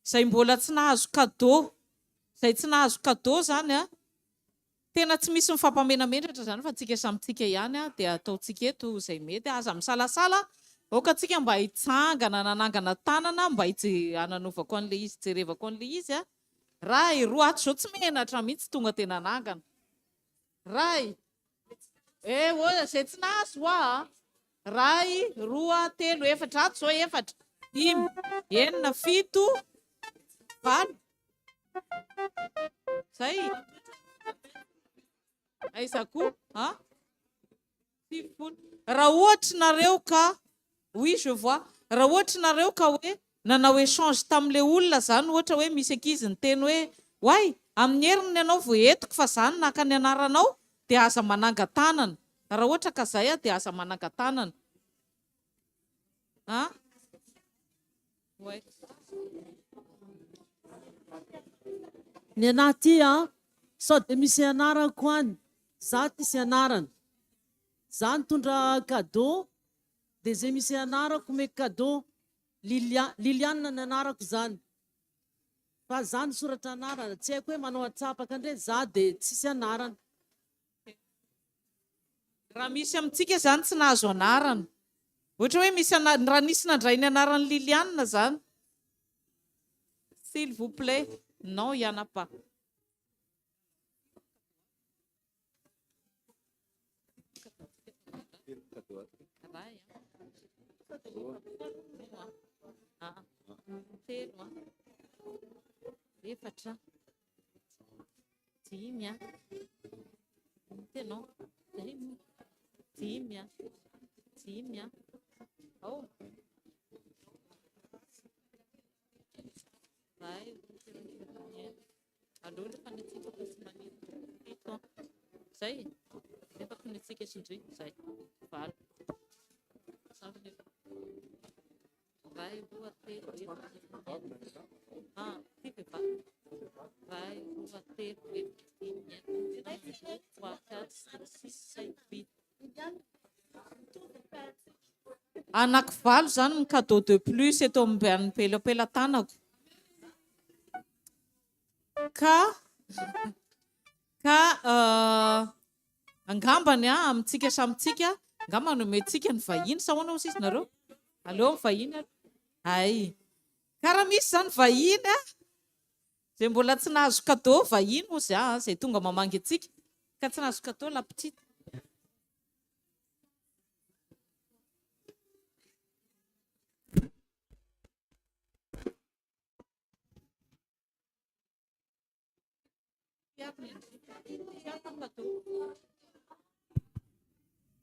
izay mbola tsy nahazo kadô, izay tsy nahazo kadô zany a, tena tsy misy mifampamenamendratra zany fa tsika samitsika ihany a, dia ataontsika eto izay mety aza misalasala aoka tsika mba hitsangana nanangana tanana mba hananovako an'ilay izy, jerevako an'ilay izy a. Ray, roa ato zao tsy menatra mihitsy tonga tena nanangana. Ray, izay tsy nahazo a. Ray, roa, telo, efatra ato zao, efatra, dimy, enina, fito, valo. Zay. Aiza koa? Sivifolo. Raha ohatra nareo ka, oui je vois, raha ohatra nareo ka hoe nanao échange tamin'ilay olona zany, ohatra hoe misy ankizy niteny hoe hoay, amin'ny herin'ny ianao vao entiko fa zany naka ny anaranao dia aza mananga-tanana. Raha ohatra ka zay dia aza mananga-tanana. Ny anaty sao dia misy anarako any, za tisy anarana. Za nitondra kadô, dia zay misy anarako me kadô, Liliane ny anarako zany. Fa za nisoratra anarana, tsy haiko hoe manao atsapaka ndray za dia tsisy anarana. Raha misy amintsika zany tsy nahazo anarana. Ohatra hoe misy raha nisy nandray ny anaran'ny Liliane zany. S'il vous plaît, non, il n'y en a pas. Telo, efatra, dimy, telo, dimy, vai, alô efa nitsika fa tsy manino, fito, zay, efa nitsika sindry, zay, valo, vai, roa, telo, fica, vai, roa, telo, anankivalo zany ny cadeau de plus eto ambany pelapelan-tanako. Ka angambany amintsika samitsika, angamba nomentsika ny vahiny sa hoana sisy nareo? Aleo ny vahiny. Ay. Ka raha misy zany vahiny zay mbola tsy nahazo cadeau vahiny ozy zay tonga mamangy atsika ka tsy nahazo cadeau la petite.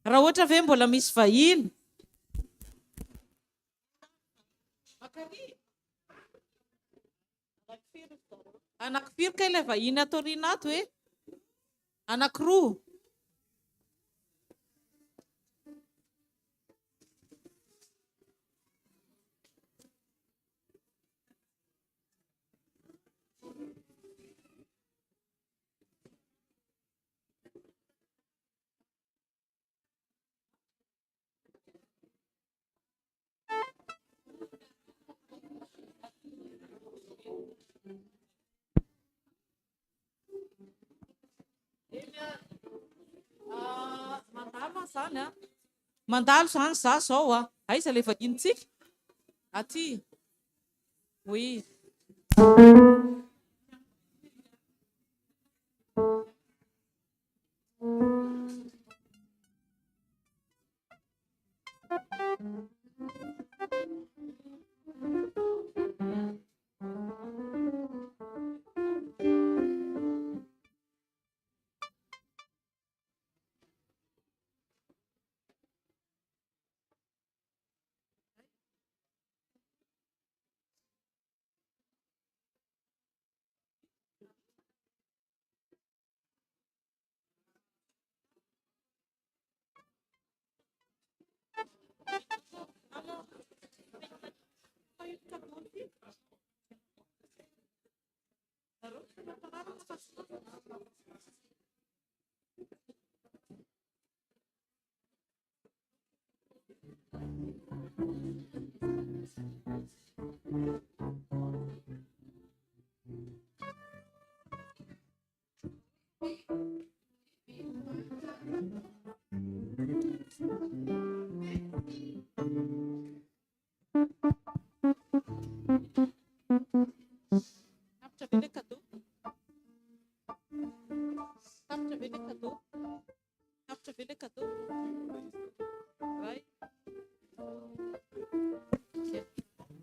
Raha ohatra ve mbola misy vahiny, anankifiry ka ilay vahiny ato aoriana ato hoe? Anankiroa. zany a mandalo zany za zao a aiza le vahintsika aty oui.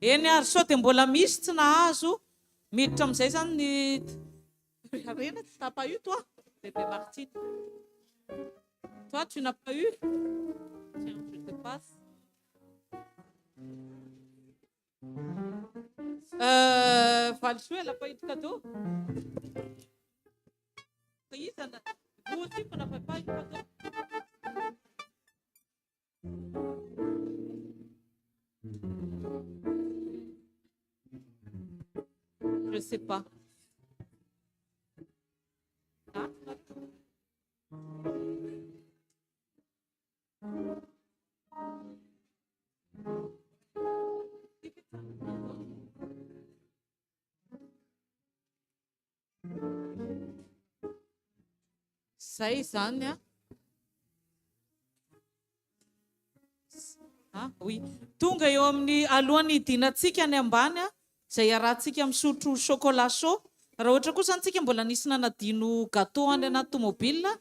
Eny ary sao dia mbola misy tsy nahazo miditra amin'izay zany ny arena tu n'as pas eu toi bébé Martine toi tu n'as pas eu tiens je te passe Valchou elle n'a pas eu de cadeau vous aussi vous n'avez pas eu de cadeau. Je sais pas. Ah. Zay zany a. Ah, oui. Tonga eo amin'ny alohan'ny idinantsika any ambany a. Zay arahantsika misotro chocolat chaud. Raha ohatra kosa antsika mbola nisy nanadino gâteau any anaty tomobile,